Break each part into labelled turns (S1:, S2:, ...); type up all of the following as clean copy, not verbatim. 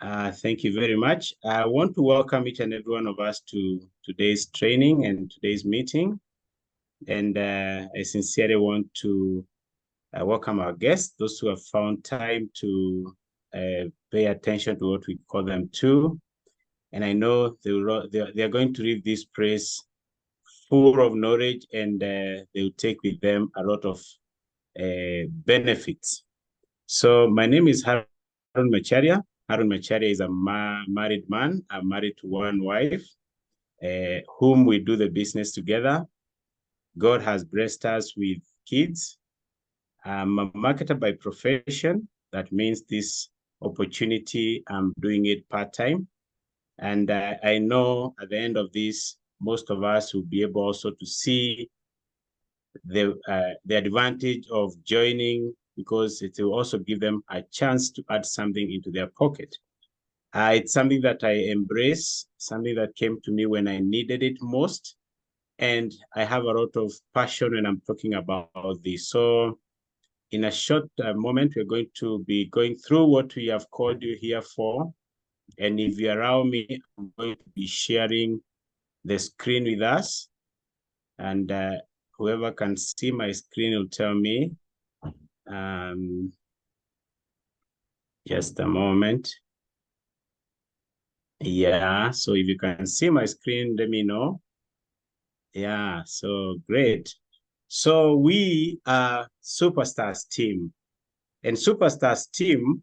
S1: Thank you very much. I want to welcome each and every one of us to today's training and today's meeting. And I sincerely want to welcome our guests, those who have found time to pay attention to what we call them to. And I know they are going to leave this place full of knowledge, and they will take with them a lot of benefits. So my name is Harun Macharia. Harun Macharia is a married man. I'm married to one wife, whom we do the business together. God has blessed us with kids. I'm a marketer by profession. That means this opportunity, I'm doing it part-time. And I know at the end of this, most of us will be able also to see the advantage of joining, because it will also give them a chance to add something into their pocket. It's something that I embrace, something that came to me when I needed it most. And I have a lot of passion when I'm talking about this. So in a short moment, we're going to be going through what we have called you here for. And if you allow me, I'm going to be sharing the screen with us. And whoever can see my screen will tell me. Just a moment. Yeah, so if you can see my screen, let me know. Yeah, so great. So we are Superstars team. And Superstars team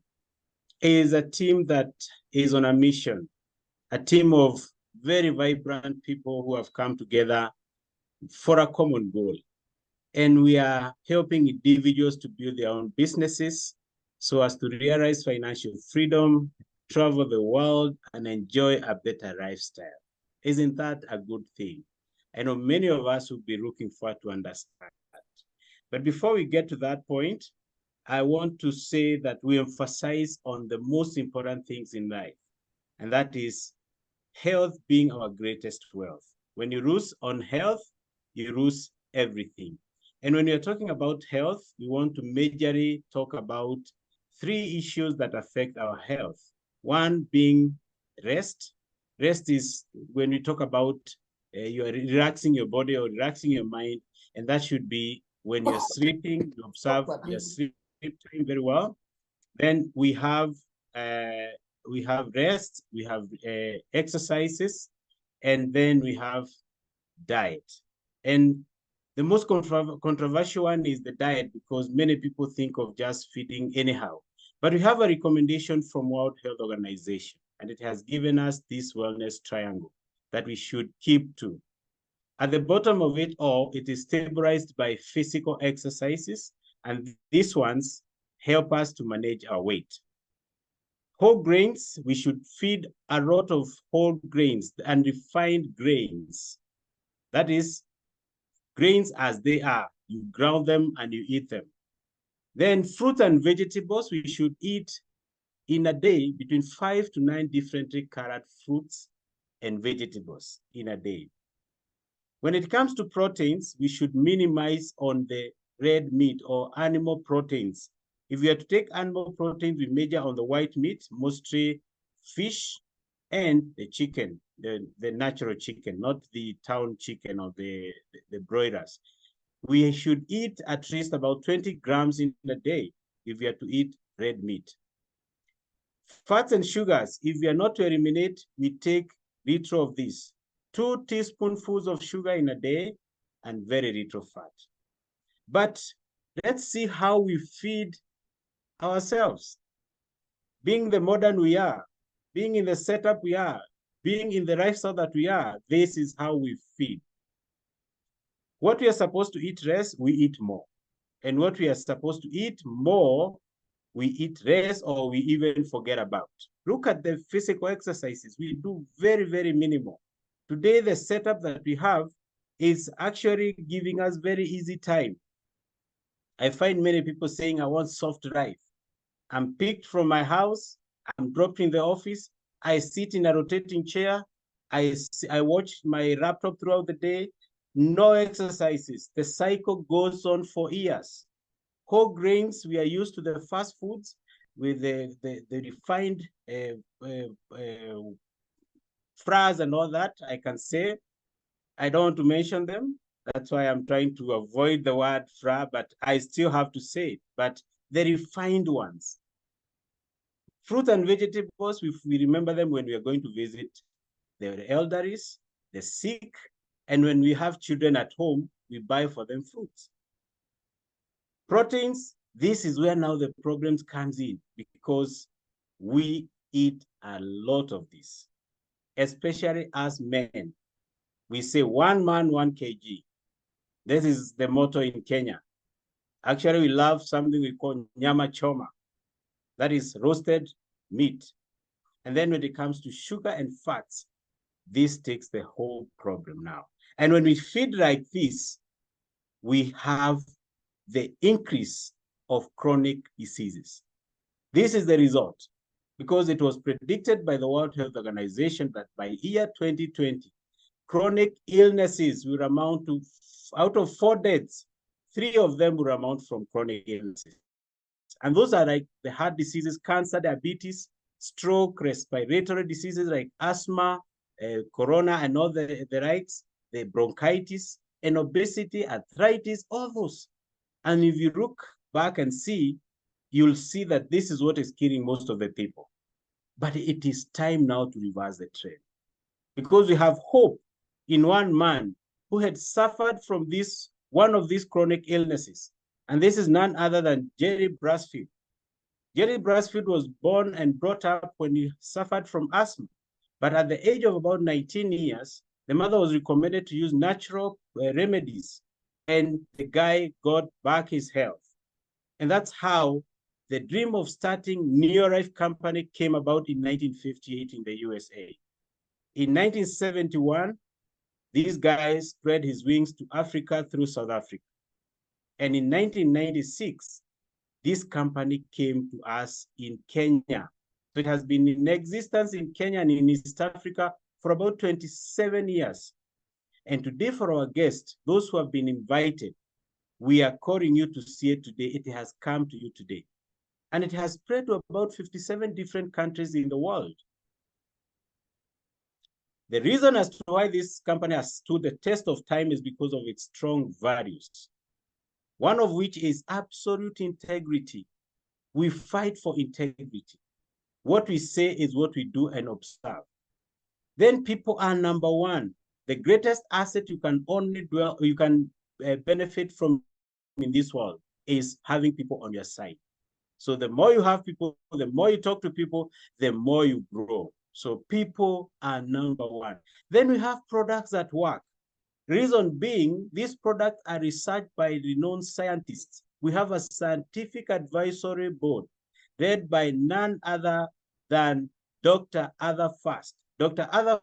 S1: is a team that is on a mission, a team of very vibrant people who have come together for a common goal. And we are helping individuals to build their own businesses so as to realize financial freedom, travel the world, and enjoy a better lifestyle. Isn't that a good thing? I know many of us will be looking forward to understand that. But before we get to that point, I want to say that we emphasize on the most important things in life, and that is health being our greatest wealth. When you lose on health, you lose everything. And when you're talking about health, we want to majorly talk about three issues that affect our health. One being rest. Rest is when we talk about you're relaxing your body or relaxing your mind, and that should be when you're sleeping, you observe you're sleeping very well. Then we have rest, we have exercises, and then we have diet. And the most controversial one is the diet, because many people think of just feeding anyhow. But we have a recommendation from World Health Organization, and it has given us this wellness triangle that we should keep to. At the bottom of it all, it is stabilized by physical exercises, and these ones help us to manage our weight. Whole grains, we should feed a lot of whole grains and refined grains. That is, grains as they are. You ground them and you eat them. Then fruit and vegetables, we should eat in a day between 5 to 9 differently colored fruits and vegetables in a day. When it comes to proteins, we should minimize on the red meat or animal proteins. If we are to take animal proteins, we measure on the white meat, mostly fish and the chicken, the natural chicken, not the town chicken or the broilers. We should eat at least about 20 grams in a day if we are to eat red meat. Fats and sugars, if we are not to eliminate, we take little of this. 2 teaspoonfuls of sugar in a day and very little fat. But let's see how we feed ourselves. Being the modern we are, being in the setup we are, being in the lifestyle that we are, this is how we feed. What we are supposed to eat less, we eat more. And what we are supposed to eat more, we eat less or we even forget about. Look at the physical exercises. We do very, very minimal. Today, the setup that we have is actually giving us very easy time. I find many people saying, I want soft life. I'm picked from my house, I'm dropped in the office, I sit in a rotating chair, I watch my laptop throughout the day, no exercises. The cycle goes on for years. Whole grains, we are used to the fast foods. with the refined phrases and all that, I can say, I don't want to mention them. That's why I'm trying to avoid the word fra, but I still have to say it. But the refined ones, fruit and vegetables, if we remember them when we are going to visit the elderly, the sick, and when we have children at home, we buy for them fruits. Proteins, this is where now the problems comes in, because we eat a lot of this, especially as men. We say 1 man, 1 kg. This is the motto in Kenya. Actually, we love something we call nyama choma. That is roasted meat. And then when it comes to sugar and fats, this takes the whole problem now. And when we feed like this, we have the increase of chronic diseases. This is the result, because it was predicted by the World Health Organization that by year 2020, chronic illnesses will amount to, out of 4 deaths, 3 of them will amount from chronic illnesses. And those are like the heart diseases, cancer, diabetes, stroke, respiratory diseases like asthma, corona, and all the likes, the bronchitis, and obesity, arthritis, all those. And if you look back and see, you'll see that this is what is killing most of the people. But it is time now to reverse the trend, because we have hope in one man who had suffered from one of these chronic illnesses. And this is none other than Jerry Brassfield. Jerry Brassfield was born and brought up when he suffered from asthma. But at the age of about 19 years, the mother was recommended to use natural remedies. And the guy got back his health. And that's how the dream of starting Neolife Company came about in 1958 in the USA. In 1971, these guys spread his wings to Africa through South Africa. And in 1996, this company came to us in Kenya. So it has been in existence in Kenya and in East Africa for about 27 years. And today, for our guests, those who have been invited, we are calling you to see it today. It has come to you today. And it has spread to about 57 different countries in the world. The reason as to why this company has stood the test of time is because of its strong values. One of which is absolute integrity. We fight for integrity. What we say is what we do and observe. Then people are number one. The greatest asset you can benefit from in this world is having people on your side. So the more you have people, the more you talk to people, the more you grow. So people are number one. Then we have products that work. Reason being, these products are researched by renowned scientists. We have a scientific advisory board led by none other than Dr. Arthur Fast. Dr. Arthur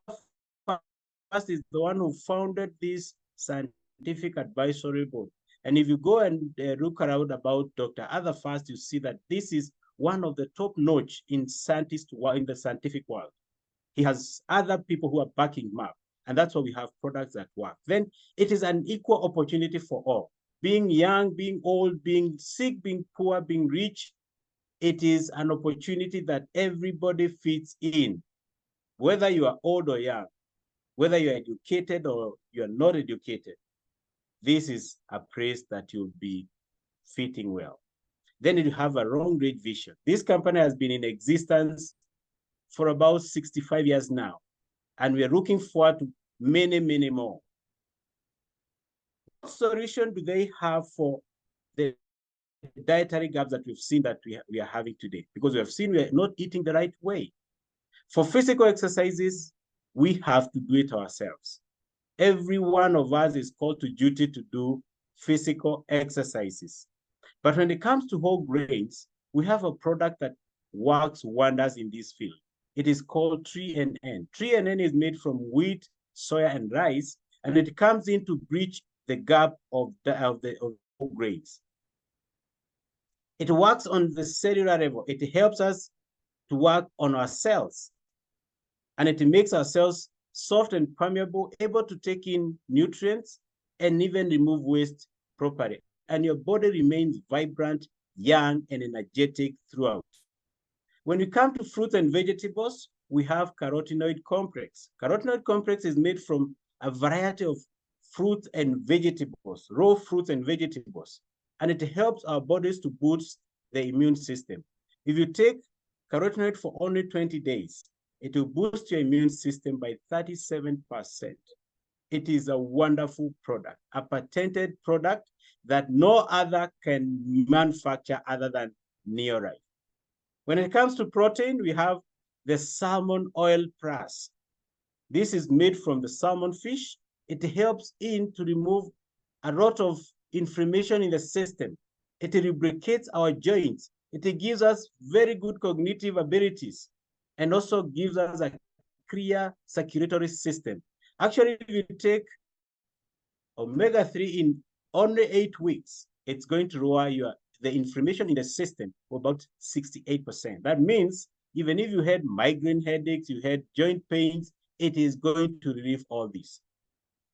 S1: Fast is the one who founded this scientific advisory board. And if you go and look around about Dr. Arthur Fast, you see that this is one of the top notch in the scientific world. He has other people who are backing him up. And that's why we have products that work. Then it is an equal opportunity for all. Being young, being old, being sick, being poor, being rich, it is an opportunity that everybody fits in. Whether you are old or young, whether you're educated or you're not educated, this is a place that you'll be fitting well. Then you have a long-range vision. This company has been in existence for about 65 years now. And we are looking forward to many, many more. What solution do they have for the dietary gaps that we've seen that we are having today? Because we have seen we are not eating the right way. For physical exercises, we have to do it ourselves. Every one of us is called to duty to do physical exercises. But when it comes to whole grains, we have a product that works wonders in this field. It is called 3NN. 3NN is made from wheat, soya, and rice, and it comes in to bridge the gap of whole grains. It works on the cellular level. It helps us to work on our cells, and it makes our cells soft and permeable, able to take in nutrients and even remove waste properly. And your body remains vibrant, young, and energetic throughout. When we come to fruits and vegetables, we have carotenoid complex. Carotenoid complex is made from a variety of fruits and vegetables, raw fruits and vegetables, and it helps our bodies to boost the immune system. If you take carotenoid for only 20 days, it will boost your immune system by 37%. It is a wonderful product, a patented product that no other can manufacture other than Neorife. When it comes to protein, we have the salmon oil plus. This is made from the salmon fish. It helps to remove a lot of inflammation in the system. It lubricates our joints. It gives us very good cognitive abilities and also gives us a clear circulatory system. Actually, if you take omega-3 in only 8 weeks, it's going to lower the inflammation in the system for about 68%. That means even if you had migraine headaches, you had joint pains, it is going to relieve all this.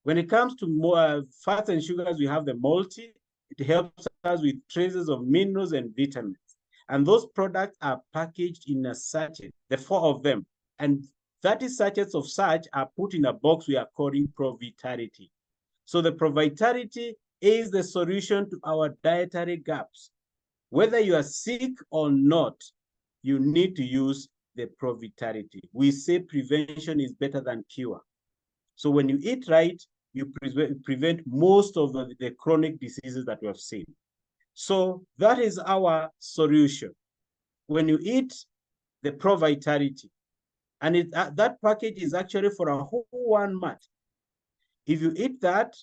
S1: When it comes to more fats and sugars, we have the multi. It helps us with traces of minerals and vitamins. And those products are packaged in a sachet, the 4 of them. And 30 sachets of such are put in a box we are calling ProVitality. So the ProVitality is the solution to our dietary gaps. Whether you are sick or not, you need to use the ProVitality. We say prevention is better than cure. So when you eat right, you prevent most of the chronic diseases that we have seen. So that is our solution. When you eat the ProVitality, and that package is actually for a whole 1 month. If you eat that,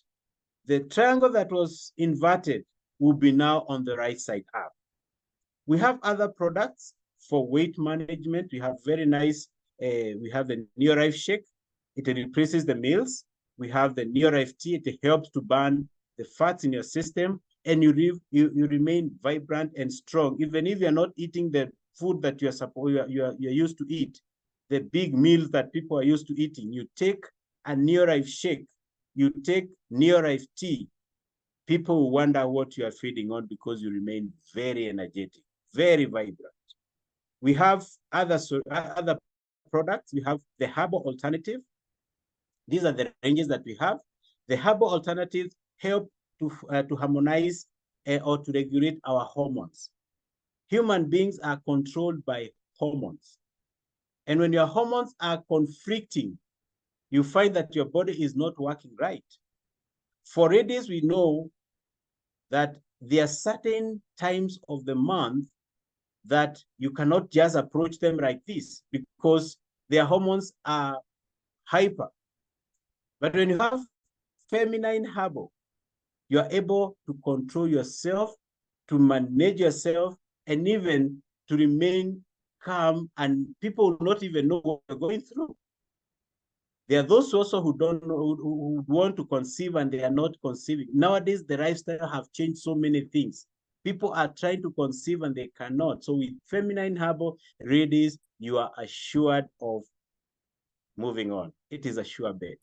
S1: the triangle that was inverted will be now on the right side up. We have other products for weight management. We have very nice, we have the Neorife shake. It replaces the meals. We have the Neorife tea. It helps to burn the fats in your system, and you remain vibrant and strong, even if you're not eating the food that you're used to eat, the big meals that people are used to eating. You take a Neorife shake, you take Neorife tea, people will wonder what you are feeding on because you remain very energetic, very vibrant. We have other products. We have the herbal alternative. These are the ranges that we have. The herbal alternatives help to harmonize or to regulate our hormones. Human beings are controlled by hormones. And when your hormones are conflicting, you find that your body is not working right. For ladies, we know that there are certain times of the month that you cannot just approach them like this because their hormones are hyper. But when you have feminine herbal, you are able to control yourself, to manage yourself, and even to remain calm, and people will not even know what you're going through. There are those also who don't know, who want to conceive and they are not conceiving. Nowadays, the lifestyle have changed so many things. People are trying to conceive and they cannot. So with feminine herbal, ladies, you are assured of moving on. It is a sure bet.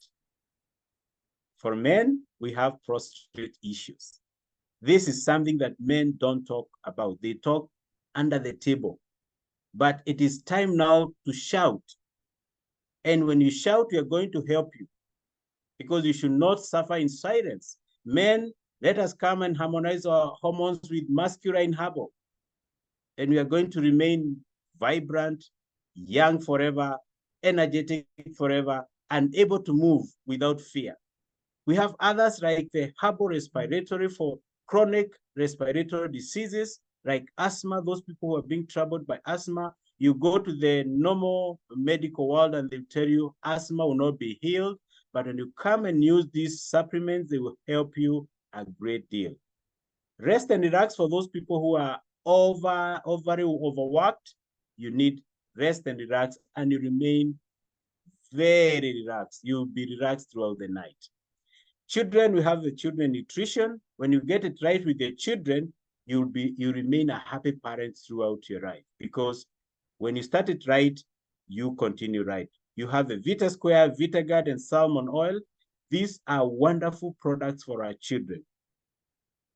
S1: For men, we have prostate issues. This is something that men don't talk about. They talk under the table. But it is time now to shout. And when you shout, we are going to help you because you should not suffer in silence. Men, let us come and harmonize our hormones with masculine herbal. And we are going to remain vibrant, young forever, energetic forever, and able to move without fear. We have others like the herbal respiratory for chronic respiratory diseases like asthma, those people who are being troubled by asthma. You go to the normal medical world and they'll tell you asthma will not be healed. But when you come and use these supplements, they will help you a great deal. Rest and relax for those people who are overly overworked. You need rest and relax, and you remain very relaxed. You'll be relaxed throughout the night. Children, we have the children nutrition. When you get it right with your children, you remain a happy parent throughout your life, because when you start it right, you continue right. You have the Vita Square, VitaGuard, and Salmon Oil. These are wonderful products for our children.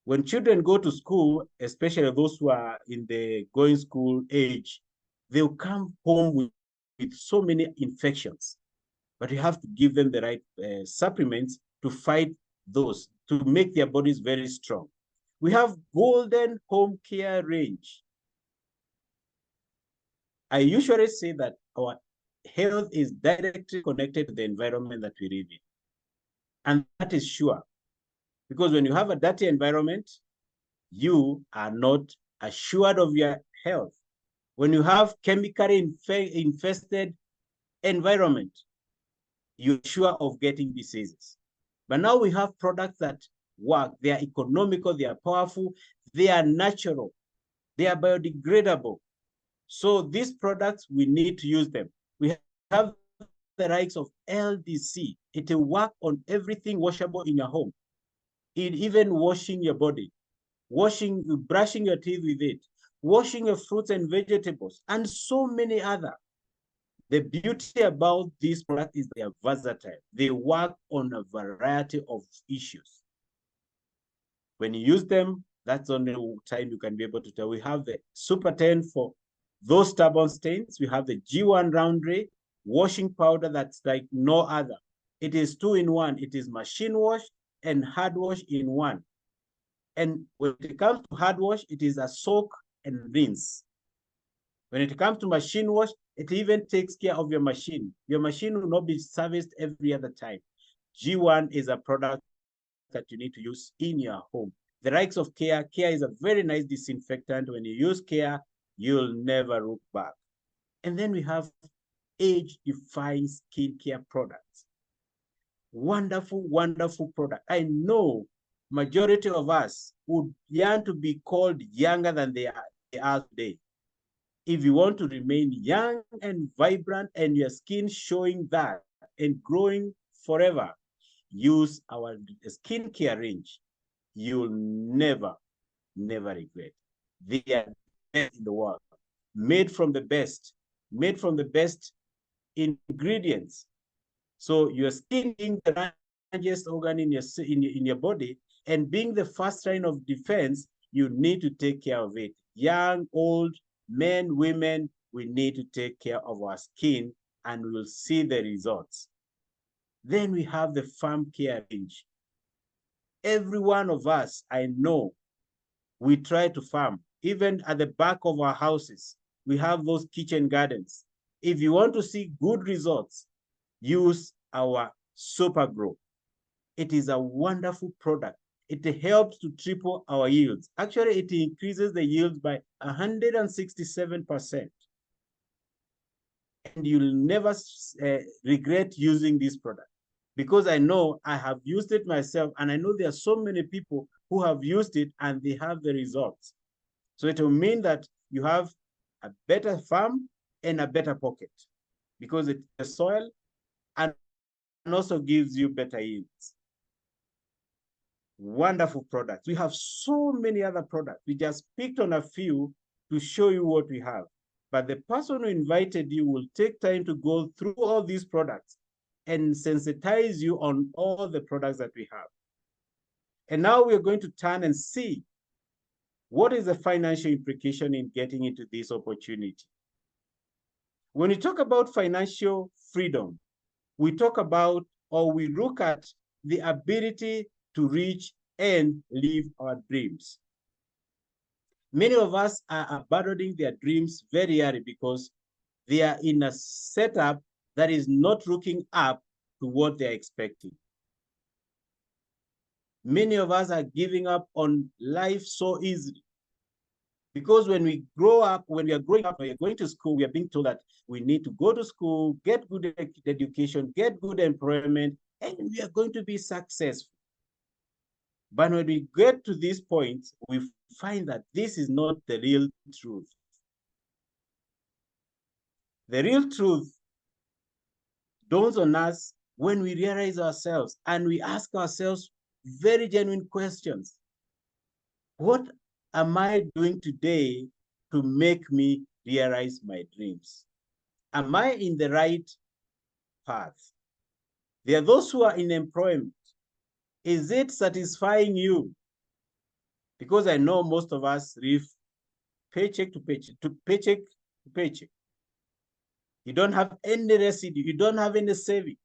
S1: When children go to school, especially those who are in the going school age, they'll come home with so many infections. But you have to give them the right supplements to fight those, to make their bodies very strong. We have golden home care range. I usually say that our health is directly connected to the environment that we live in. And that is sure. Because when you have a dirty environment, you are not assured of your health. When you have chemically infested environment, you're sure of getting diseases. But now we have products that work. They are economical, they are powerful, they are natural, they are biodegradable. So these products, we need to use them. We have the likes of LDC. It will work on everything washable in your home, even washing your body, brushing your teeth with it, washing your fruits and vegetables, and so many other. The beauty about this product is they are versatile. They work on a variety of issues. When you use them, that's the only time you can be able to tell. We have the Super 10 for those stubborn stains. We have the G1 Roundray washing powder that's like no other. It is 2-in-1. It is machine wash and hard wash in one. And when it comes to hard wash, it is a soak and rinse. When it comes to machine wash, it even takes care of your machine. Your machine will not be serviced every other time. G1 is a product that you need to use in your home. The likes of Care is a very nice disinfectant. When you use Care, you'll never look back. And then we have age-defying skincare products. Wonderful, wonderful product. I know majority of us would yearn to be called younger than they are today. If you want to remain young and vibrant and your skin showing that and growing forever, use our skincare range. You'll never, never regret. They are best in the world, made from the best ingredients. So your skin being the largest organ in your body and being the first line of defense, you need to take care of it. Young, old, men, women, we need to take care of our skin and we will see the results. Then we have the farm care range. Every one of us, I know, we try to farm. Even at the back of our houses, we have those kitchen gardens. If you want to see good results, use our Super Grow. It is a wonderful product. It helps to triple our yields. Actually, it increases the yields by 167%. And you'll never regret using this product. Because I know I have used it myself, and I know there are so many people who have used it and they have the results. So it will mean that you have a better farm and a better pocket because it's the soil and also gives you better yields. Wonderful products. We have so many other products. We just picked on a few to show you what we have. But the person who invited you will take time to go through all these products and sensitize you on all the products that we have. And now we're going to turn and see what is the financial implication in getting into this opportunity. When we talk about financial freedom, we talk about, or we look at the ability to reach and live our dreams. Many of us are abandoning their dreams very early because they are in a setup that is not looking up to what they're expecting. Many of us are giving up on life so easily because when we grow up, when we are growing up, we are going to school, we are being told that we need to go to school, get good education, get good employment, and we are going to be successful. But when we get to this point, we find that this is not the real truth. The real truth dawns on us when we realize ourselves and we ask ourselves very genuine questions. What am I doing today to make me realize my dreams? Am I in the right path? There are those who are in employment. Is it satisfying you? Because I know most of us live paycheck to paycheck, paycheck to paycheck. You don't have any residue. You don't have any saving.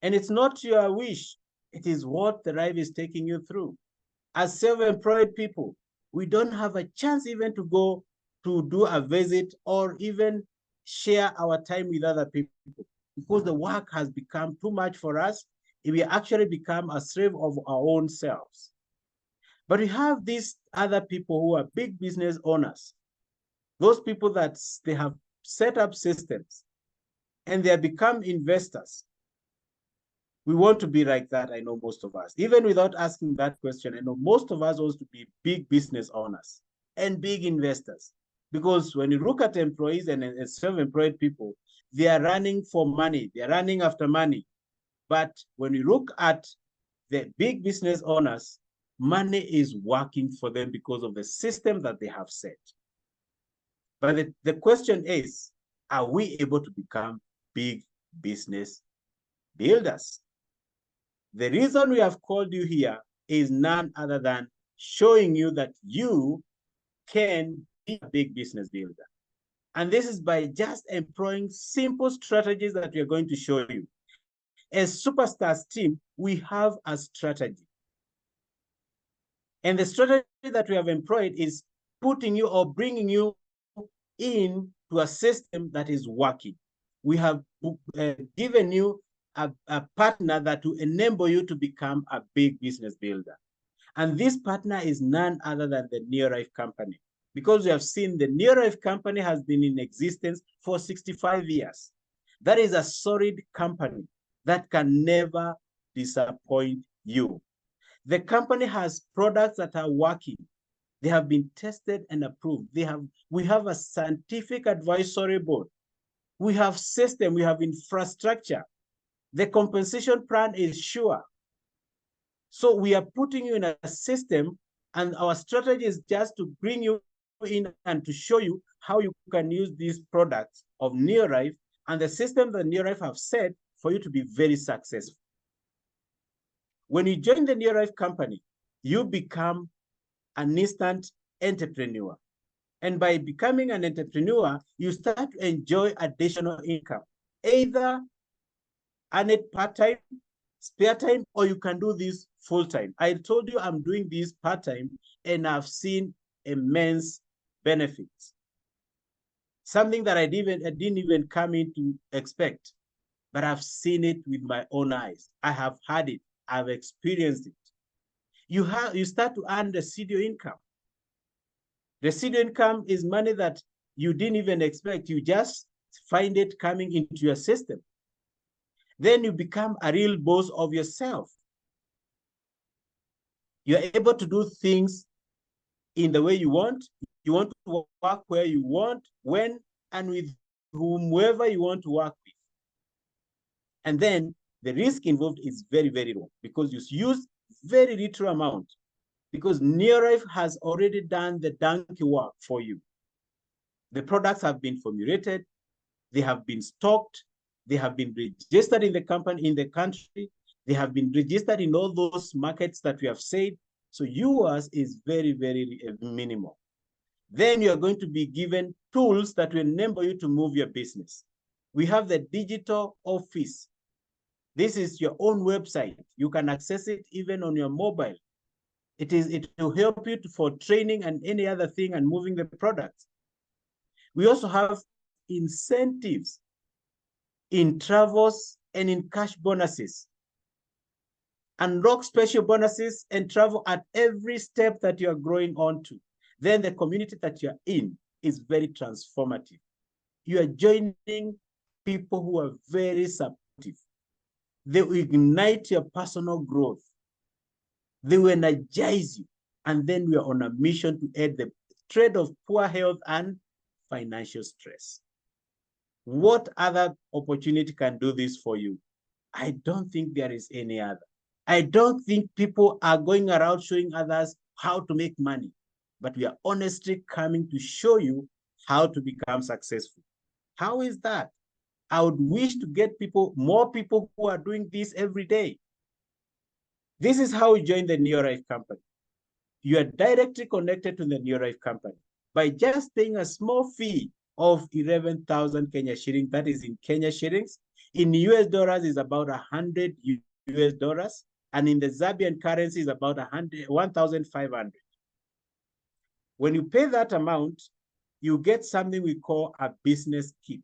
S1: And it's not your wish. It is what the life is taking you through. As self-employed people, we don't have a chance even to go to do a visit or even share our time with other people because the work has become too much for us. We actually become a slave of our own selves. But we have these other people who are big business owners, those people that they have set up systems and they have become investors. We want to be like that, I know most of us. Even without asking that question, I know most of us want to be big business owners and big investors. Because when you look at employees and self-employed people, they are running for money. They are running after money. But when you look at the big business owners, money is working for them because of the system that they have set. But the question is, are we able to become big business builders? The reason we have called you here is none other than showing you that you can be a big business builder. And this is by just employing simple strategies that we are going to show you. As Superstars team, we have a strategy. And the strategy that we have employed is putting you or bringing you into a system that is working. We have given you a partner that will enable you to become a big business builder. And this partner is none other than the Neolife company. Because we have seen the Neolife company has been in existence for 65 years. That is a solid company that can never disappoint you. The company has products that are working. They have been tested and approved. We have a scientific advisory board. We have system, we have infrastructure. The compensation plan is sure. So we are putting you in a system, and our strategy is just to bring you in and to show you how you can use these products of Neolife and the system that Neolife have set for you to be very successful. When you join the Neolife company, you become an instant entrepreneur. And by becoming an entrepreneur, you start to enjoy additional income, either earn it part-time, spare time, or you can do this full-time. I told you I'm doing this part-time, and I've seen immense benefits. Something that I didn't even come in to expect, but I've seen it with my own eyes. I have had it. I've experienced it. You start to earn residual income. Residual income is money that you didn't even expect. You just find it coming into your system. Then you become a real boss of yourself. You're able to do things in the way you want. You want to work where you want, when, and with whomever you want to work with. And then the risk involved is very, very low because you use very little amount, because Neolife has already done the donkey work for you. The products have been formulated, they have been stocked, they have been registered in the country, they have been registered in all those markets that we have said. So yours is very, very minimal. Then you're going to be given tools that will enable you to move your business. We have the digital office. This is your own website. You can access it even on your mobile. It will help you for training and any other thing and moving the products. We also have incentives in travels and in cash bonuses. Unlock special bonuses and travel at every step that you are growing onto. Then the community that you're in is very transformative. You are joining people who are very supportive. They will ignite your personal growth. They will energize you. And then we are on a mission to end the trade of poor health and financial stress. What other opportunity can do this for you? I don't think there is any other. I don't think people are going around showing others how to make money, but we are honestly coming to show you how to become successful. How is that? I would wish to get more people who are doing this every day. This is how you join the Neolife company. You are directly connected to the Neolife company by just paying a small fee of 11,000 Kenya shillings. That is in Kenya shillings. In US dollars is about 100 US dollars. And in the Zambian currency is about 1,500. When you pay that amount, you get something we call a business kit.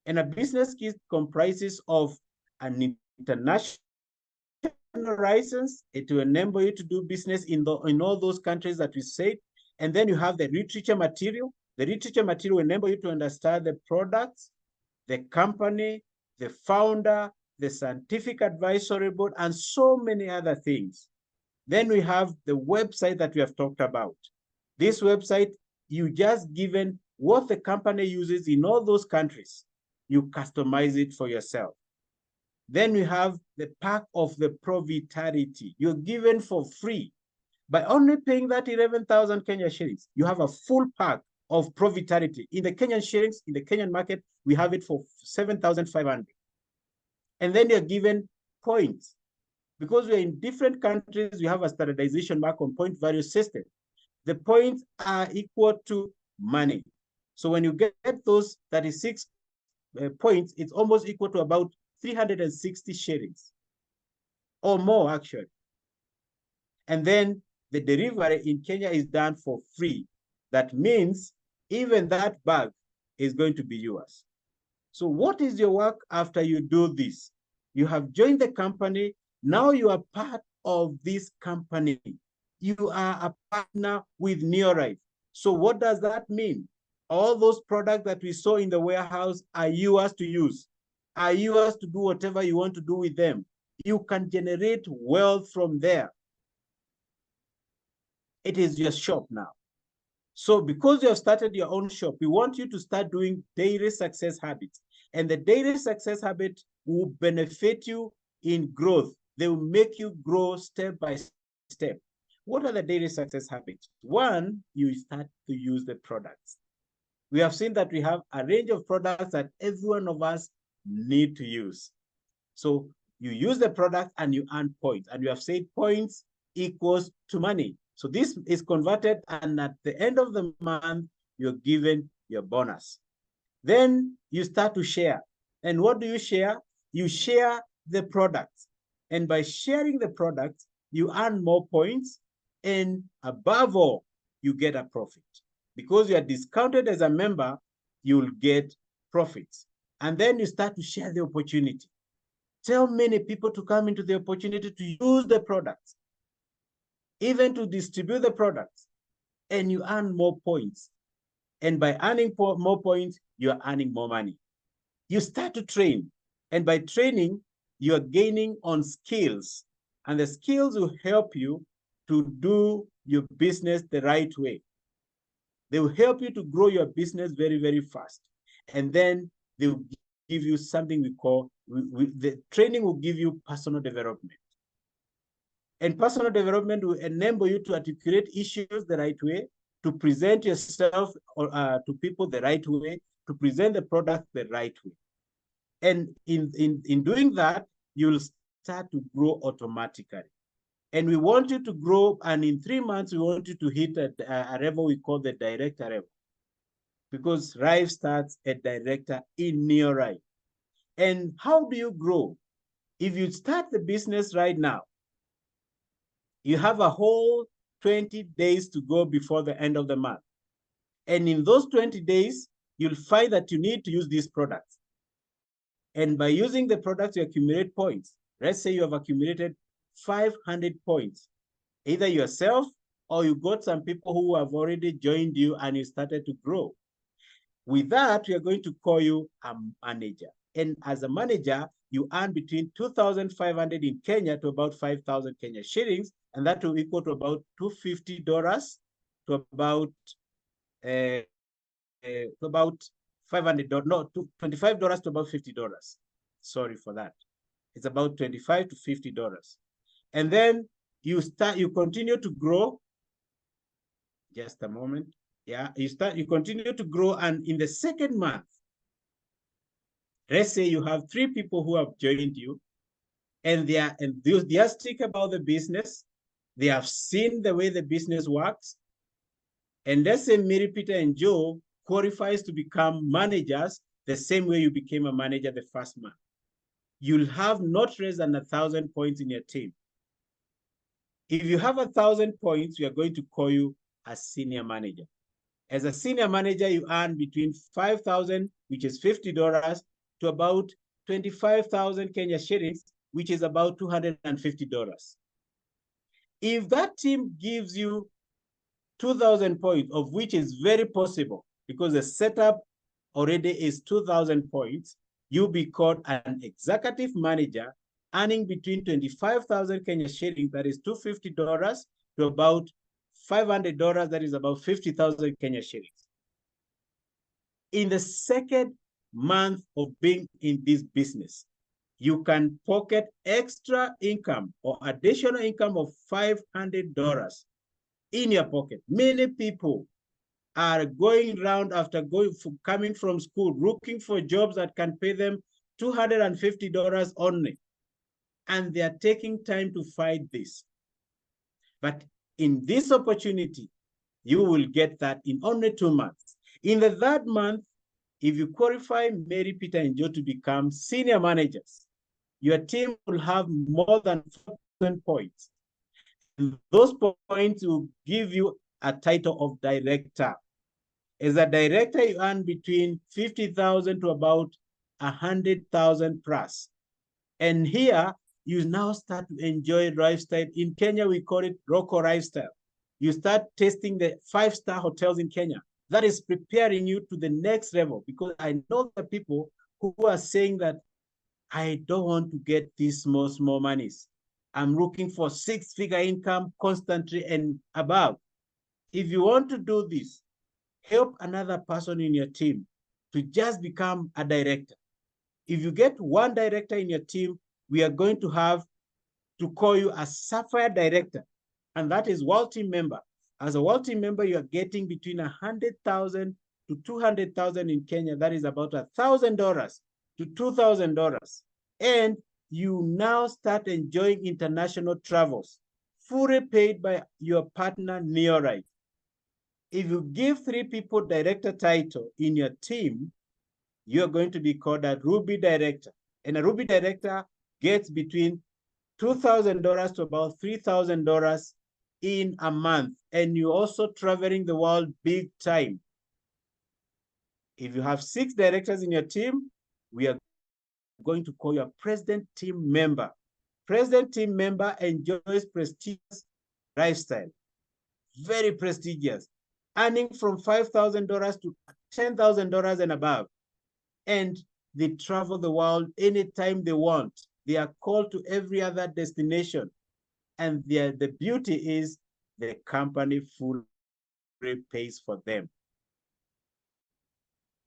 S1: And a business kit comprises of an international license to enable you to do business in all those countries that we said. And then you have the literature material. The literature material will enable you to understand the products, the company, the founder, the scientific advisory board, and so many other things. Then we have the website that we have talked about. This website, you just given what the company uses in all those countries. You customize it for yourself. Then we have the pack of the Provitality. You're given for free. By only paying that 11,000 Kenya shillings, you have a full pack of Provitality. In the Kenyan shillings, in the Kenyan market, we have it for 7,500. And then you're given points. Because we're in different countries, we have a standardization mark on point value system. The points are equal to money. So when you get those 36 points, it's almost equal to about 360 shillings or more, actually. And then the delivery in Kenya is done for free. That means even that bag is going to be yours. So what is your work after you do this? You have joined the company. Now you are part of this company. You are a partner with Neorife. So what does that mean? All those products that we saw in the warehouse are yours to use, are yours to do whatever you want to do with them. You can generate wealth from there. It is your shop now. So because you have started your own shop, we want you to start doing daily success habits. And the daily success habit will benefit you in growth. They will make you grow step by step. What are the daily success habits? One, you start to use the products. We have seen that we have a range of products that every one of us need to use. So you use the product and you earn points. And you have said points equals to money. So this is converted, and at the end of the month, you're given your bonus. Then you start to share. And what do you share? You share the products. And by sharing the products, you earn more points. And above all, you get a profit. Because you are discounted as a member, you'll get profits. And then you start to share the opportunity. Tell many people to come into the opportunity to use the products, even to distribute the products, and you earn more points. And by earning more points, you are earning more money. You start to train. And by training, you are gaining on skills. And the skills will help you to do your business the right way. They will help you to grow your business very, very fast. And then they will give you something we call, the training will give you personal development. And personal development will enable you to articulate issues the right way, to present yourself to people the right way, to present the product the right way. And in doing that, you'll start to grow automatically. And we want you to grow, and in 3 months, we want you to hit a level we call the director level. Because Rife starts at director in Neorife. And how do you grow? If you start the business right now, you have a whole 20 days to go before the end of the month. And in those 20 days, you'll find that you need to use these products. And by using the products, you accumulate points. Let's say you have accumulated 500 points, either yourself or you got some people who have already joined you and you started to grow. With that, we are going to call you a manager. And as a manager, you earn between 2,500 in Kenya to about 5,000 Kenya shillings, and that will equal to about $250 to about $500, no, $25 to about $50. Sorry for that. It's about $25 to $50. And then you continue to grow. Just a moment. Yeah, you continue to grow, and in the second month, let's say you have 3 people who have joined you, and they are enthusiastic about the business. They have seen the way the business works. And let's say Mary, Peter, and Joe qualifies to become managers the same way you became a manager the first month. You'll have not less than 1,000 points in your team. If you have 1,000 points, we are going to call you a senior manager. As a senior manager, you earn between 5,000, which is $50, to about 25,000 Kenya shillings, which is about $250. If that team gives you 2,000 points, of which is very possible because the setup already is 2,000 points, you'll be called an executive manager, earning between 25,000 Kenya shillings, that is $250, to about $500, that is about 50,000 Kenya shillings. In the second month of being in this business, you can pocket extra income or additional income of $500 in your pocket. Many people are going around after coming from school, looking for jobs that can pay them $250 only. And they are taking time to fight this. But in this opportunity, you will get that in only 2 months. In the third month, if you qualify Mary, Peter, and Joe to become senior managers, your team will have more than 4,000 points. And those points will give you a title of director. As a director, you earn between 50,000 to about 100,000 plus. And here, you now start to enjoy lifestyle. In Kenya, we call it local lifestyle. You start tasting the 5-star hotels in Kenya. That is preparing you to the next level, because I know the people who are saying that I don't want to get these small monies. I'm looking for 6-figure income constantly and above. If you want to do this, help another person in your team to just become a director. If you get one director in your team, we are going to have to call you a Sapphire director, and that is world team member. As a world team member, you are getting between 100,000 to 200,000 in Kenya. That is about $1,000 to $2,000. And you now start enjoying international travels, fully paid by your partner, Neorite. If you give 3 people director title in your team, you're going to be called a Ruby director. And a Ruby director gets between $2,000 to about $3,000 in a month. And you're also traveling the world big time. If you have 6 directors in your team, we are going to call you a president team member. President team member enjoys prestigious lifestyle, very prestigious, earning from $5,000 to $10,000 and above. And they travel the world anytime they want. They are called to every other destination. And the beauty is the company fully pays for them.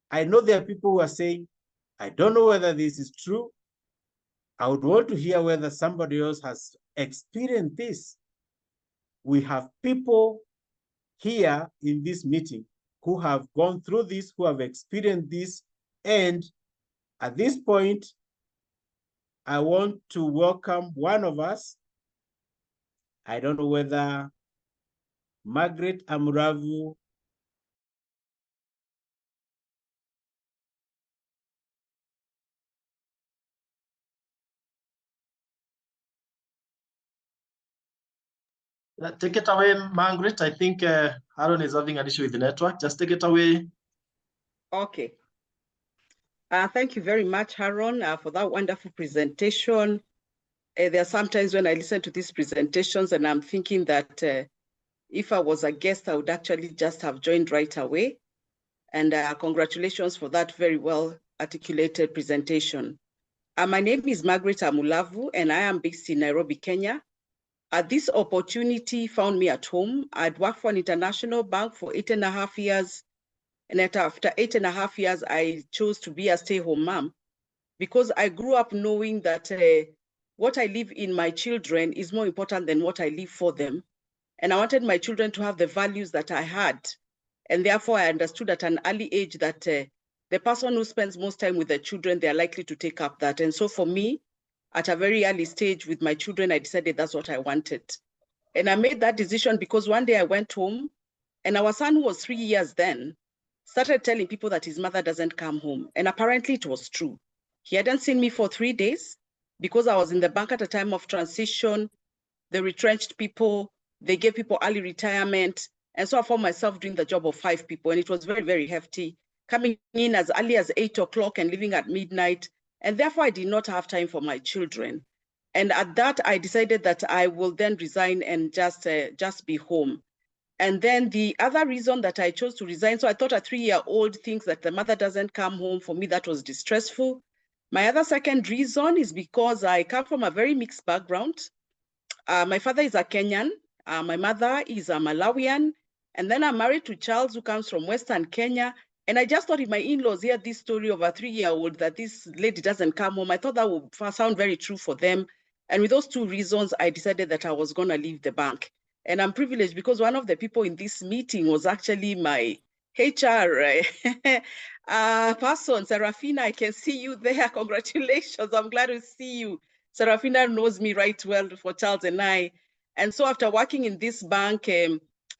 S1: I know there are people who are saying, I don't know whether this is true. I would want to hear whether somebody else has experienced this. We have people here in this meeting who have gone through this, who have experienced this. And at this point, I want to welcome one of us. I don't know whether Margaret Amulavu .
S2: Take it away, Margaret. I think Aaron is having an issue with the network. Just take it away.
S3: Okay. Thank you very much, Aaron, for that wonderful presentation. There are sometimes when I listen to these presentations and I'm thinking that if I was a guest, I would actually just have joined right away. And congratulations for that very well articulated presentation. My name is Margaret Amulavu, and I am based in Nairobi, Kenya. This opportunity found me at home. I'd worked for an international bank for 8.5 years. And after 8.5 years, I chose to be a stay-home mom because I grew up knowing that what I leave in my children is more important than what I leave for them. And I wanted my children to have the values that I had. And therefore, I understood at an early age that the person who spends most time with the children, they're likely to take up that. And so for me, at a very early stage with my children, I decided that's what I wanted. And I made that decision because one day I went home and our son, who was 3 years then, started telling people that his mother doesn't come home. And apparently it was true. He hadn't seen me for 3 days because I was in the bank at a time of transition. They retrenched people, they gave people early retirement. And so I found myself doing the job of 5 people, and it was very, very hefty, coming in as early as 8 o'clock and leaving at midnight. And therefore I did not have time for my children. And at that, I decided that I will then resign and just be home. And then the other reason that I chose to resign, so I thought a 3-year-old thinks that the mother doesn't come home. For me, that was distressful. My other second reason is because I come from a very mixed background. My father is a Kenyan. My mother is a Malawian. And then I'm married to Charles, who comes from Western Kenya. And I just thought if my in-laws hear this story of a 3-year-old that this lady doesn't come home, I thought that would sound very true for them. And with those 2 reasons, I decided that I was going to leave the bank. And I'm privileged because one of the people in this meeting was actually my HR person, Serafina. I can see you there. Congratulations. I'm glad to see you. Serafina knows me right well for Charles and I. And so after working in this bank,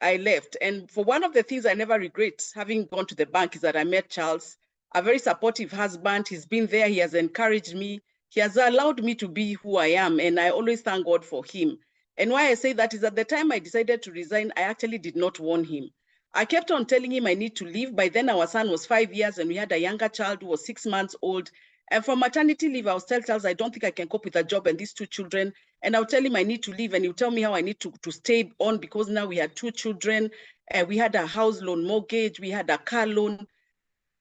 S3: I left. And for one of the things I never regret having gone to the bank is that I met Charles, a very supportive husband. He's been there. He has encouraged me. He has allowed me to be who I am. And I always thank God for him. And why I say that is at the time I decided to resign, I actually did not warn him. I kept on telling him I need to leave. By then our son was 5 years and we had a younger child who was 6 months old. And for maternity leave, I was telling Charles, I don't think I can cope with a job and these 2 children. And I'll tell him I need to leave and he'll tell me how I need to stay on because now we had 2 children. We had a house loan mortgage. We had a car loan.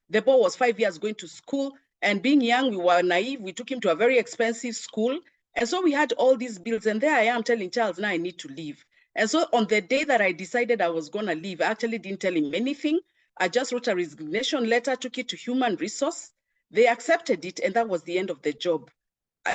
S3: The boy was 5 years going to school. And being young, we were naive. We took him to a very expensive school. And so we had all these bills. And there I am telling Charles, now I need to leave. And so on the day that I decided I was going to leave, I actually didn't tell him anything. I just wrote a resignation letter, took it to human resource. They accepted it, and that was the end of the job.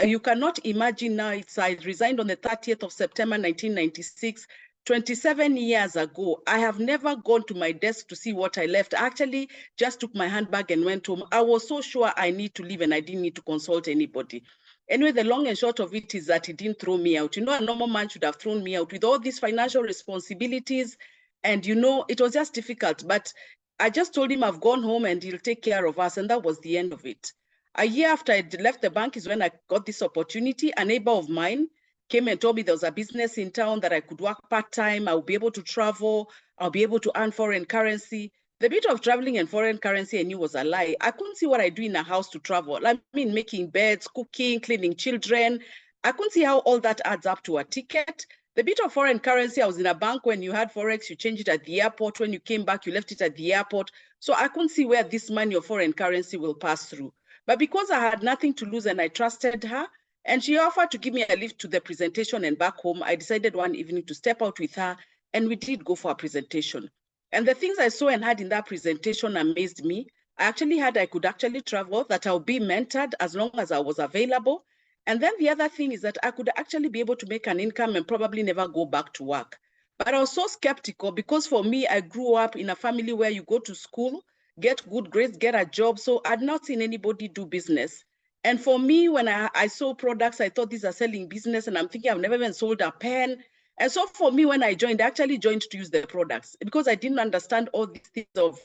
S3: You cannot imagine now, I resigned on the 30th of September, 1996, 27 years ago. I have never gone to my desk to see what I left. I actually just took my handbag and went home. I was so sure I need to leave and I didn't need to consult anybody. Anyway, the long and short of it is that he didn't throw me out. You know, a normal man should have thrown me out with all these financial responsibilities. And, you know, it was just difficult. But I just told him I've gone home and he'll take care of us. And that was the end of it. A year after I left the bank is when I got this opportunity. A neighbor of mine came and told me there was a business in town that I could work part-time. I'll be able to travel. I'll be able to earn foreign currency. The bit of traveling and foreign currency I knew was a lie. I couldn't see what I do in a house to travel. I mean, making beds, cooking, cleaning children. I couldn't see how all that adds up to a ticket. The bit of foreign currency, I was in a bank when you had Forex, you changed it at the airport. When you came back, you left it at the airport. So I couldn't see where this money of foreign currency will pass through. But because I had nothing to lose and I trusted her, and she offered to give me a lift to the presentation and back home, I decided one evening to step out with her, and we did go for a presentation. And the things I saw and heard in that presentation amazed me. I could actually travel, that I'll be mentored as long as I was available. And then the other thing is that I could actually be able to make an income and probably never go back to work. But I was so skeptical because for me, I grew up in a family where you go to school, get good grades, get a job. So I'd not seen anybody do business. And for me, when I saw products, I thought these are selling business. And I'm thinking I've never even sold a pen. And so for me, when I joined, I actually joined to use the products because I didn't understand all these things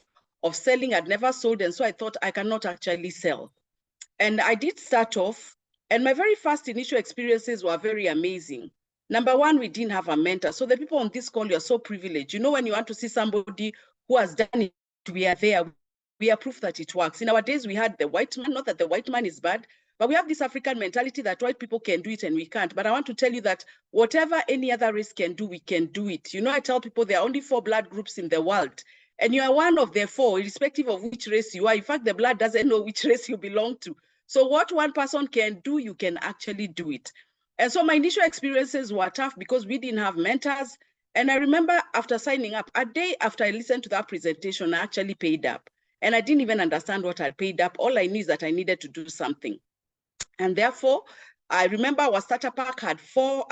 S3: of selling. I'd never sold. And so I thought I cannot actually sell. And I did start off. And my very first initial experiences were very amazing. Number one, we didn't have a mentor. So the people on this call, you're so privileged. You know, when you want to see somebody who has done it, we are there. We are proof that it works. In our days, we had the white man, not that the white man is bad, but we have this African mentality that white people can do it and we can't. But I want to tell you that whatever any other race can do, we can do it. You know, I tell people there are only 4 blood groups in the world. And you are one of the 4, irrespective of which race you are. In fact, the blood doesn't know which race you belong to. So what one person can do, you can actually do it. And so my initial experiences were tough because we didn't have mentors. And I remember after signing up, a day after I listened to that presentation, I actually paid up. And I didn't even understand what I paid up. All I knew is that I needed to do something. And therefore, I remember our starter pack had four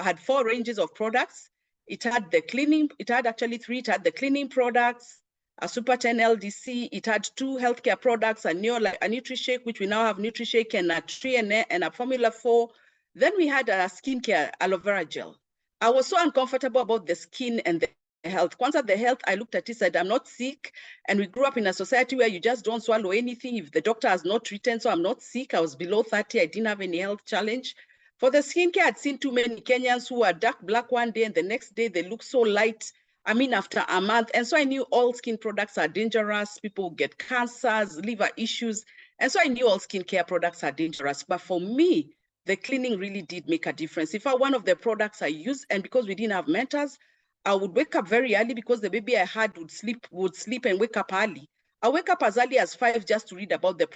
S3: ranges of products. It had the cleaning, it had actually 3. It had the cleaning products, a Super 10 LDC. It had 2 healthcare products, a NutriShake, which we now have NutriShake, and a Tree and a Formula 4. Then we had a skincare aloe vera gel. I was so uncomfortable about the skin and the health. Kwanza the health, I looked at it, said, I'm not sick. And we grew up in a society where you just don't swallow anything if the doctor has not written. So I'm not sick. I was below 30. I didn't have any health challenge. For the skincare, I'd seen too many Kenyans who are dark black one day and the next day they look so light. I mean, after a month. And so I knew all skin products are dangerous. People get cancers, liver issues. And so I knew all skincare products are dangerous. But for me, the cleaning really did make a difference. In fact, one of the products I used, and because we didn't have mentors, I would wake up very early because the baby I had would sleep and wake up early. I wake up as early as 5 just to read about the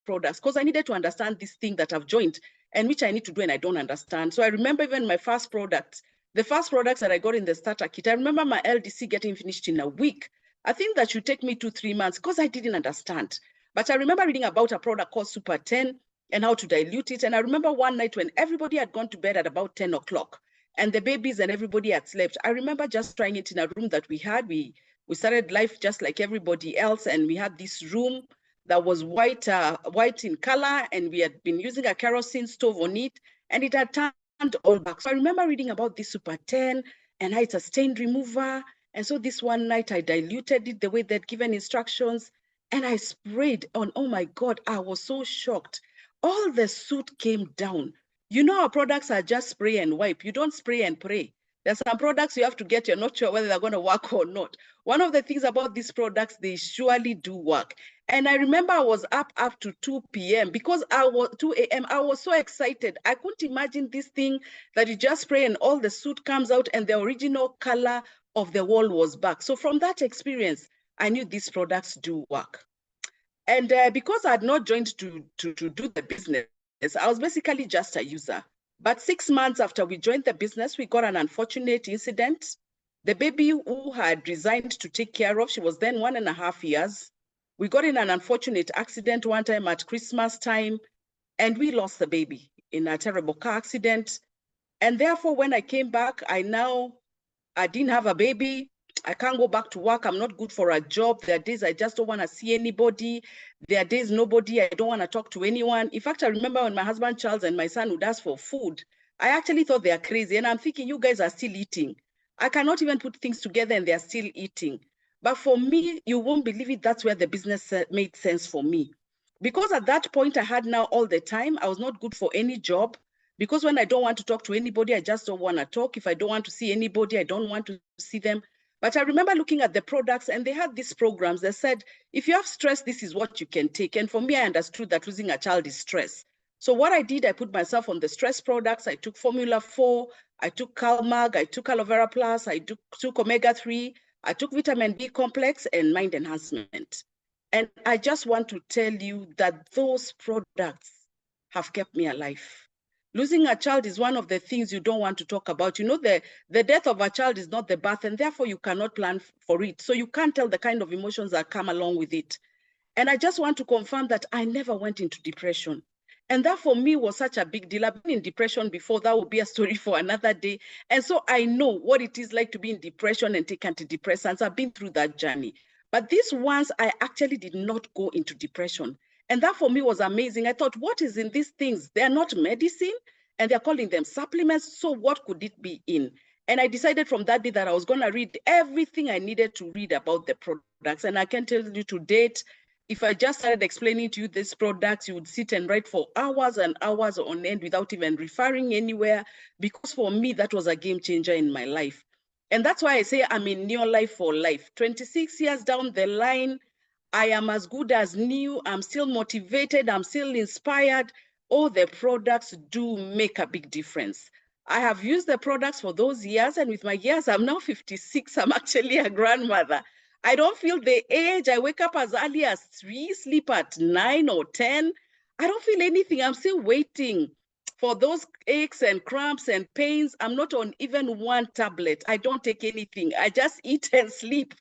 S3: products because I needed to understand this thing that I've joined and which I need to do and I don't understand. So I remember even my first products, the first products that I got in the starter kit, I remember my LDC getting finished in a week. I think that should take me 2 3 months because I didn't understand. But I remember reading about a product called Super 10 and how to dilute it. And I remember one night when everybody had gone to bed at about 10 o'clock and the babies and everybody had slept. I remember just trying it in a room that we had. We started life just like everybody else. And we had this room that was white in color. And we had been using a kerosene stove on it. And it had turned all back. So I remember reading about this Super 10 and how it's a stain remover. And so this one night I diluted it the way they'd given instructions. And I sprayed on, oh my God, I was so shocked. All the soot came down. You know, our products are just spray and wipe. You don't spray and pray. There's some products you have to get, you're not sure whether they're going to work or not. One of the things about these products, they surely do work. And I remember I was up to 2 p.m. because I was 2 a.m. I was so excited. I couldn't imagine this thing that you just spray and all the soot comes out and the original color of the wall was back. So from that experience, I knew these products do work. And because I had not joined to do the business, I was basically just a user. But 6 months after we joined the business, we got an unfortunate incident. The baby who had resigned to take care of, she was then 1.5 years. We got in an unfortunate accident one time at Christmas time, and we lost the baby in a terrible car accident. And therefore, when I came back, I didn't have a baby. I can't go back to work. I'm not good for a job. There are days I just don't want to see anybody. There are days nobody, I don't want to talk to anyone. In fact, I remember when my husband Charles and my son would ask for food, I actually thought they are crazy. And I'm thinking, you guys are still eating. I cannot even put things together and they're still eating. But for me, you won't believe it. That's where the business made sense for me. Because at that point I had now all the time, I was not good for any job. Because when I don't want to talk to anybody, I just don't want to talk. If I don't want to see anybody, I don't want to see them. But I remember looking at the products and they had these programs that said, if you have stress, this is what you can take. And for me, I understood that losing a child is stress. So what I did, I put myself on the stress products. I took Formula 4, I took CalMag, I took Aloe Vera Plus, I took Omega-3, I took vitamin B complex and mind enhancement. And I just want to tell you that those products have kept me alive. Losing a child is one of the things you don't want to talk about. You know, the death of a child is not the birth, and therefore you cannot plan for it. So you can't tell the kind of emotions that come along with it. And I just want to confirm that I never went into depression. And that for me was such a big deal. I've been in depression before. That would be a story for another day. And so I know what it is like to be in depression and take antidepressants. I've been through that journey. But this once I actually did not go into depression. And that for me was amazing. I thought, what is in these things? They're not medicine and they're calling them supplements. So what could it be in? And I decided from that day that I was going to read everything I needed to read about the products. And I can tell you to date, if I just started explaining to you these products, you would sit and write for hours and hours on end without even referring anywhere. Because for me, that was a game changer in my life. And that's why I say I'm in new life for life. 26 years down the line, I am as good as new. I'm still motivated. I'm still inspired. All the products do make a big difference. I have used the products for those years, and with my years, I'm now 56. I'm actually a grandmother. I don't feel the age. I wake up as early as 3, sleep at 9 or 10. I don't feel anything. I'm still waiting for those aches and cramps and pains. I'm not on even one tablet. I don't take anything. I just eat and sleep.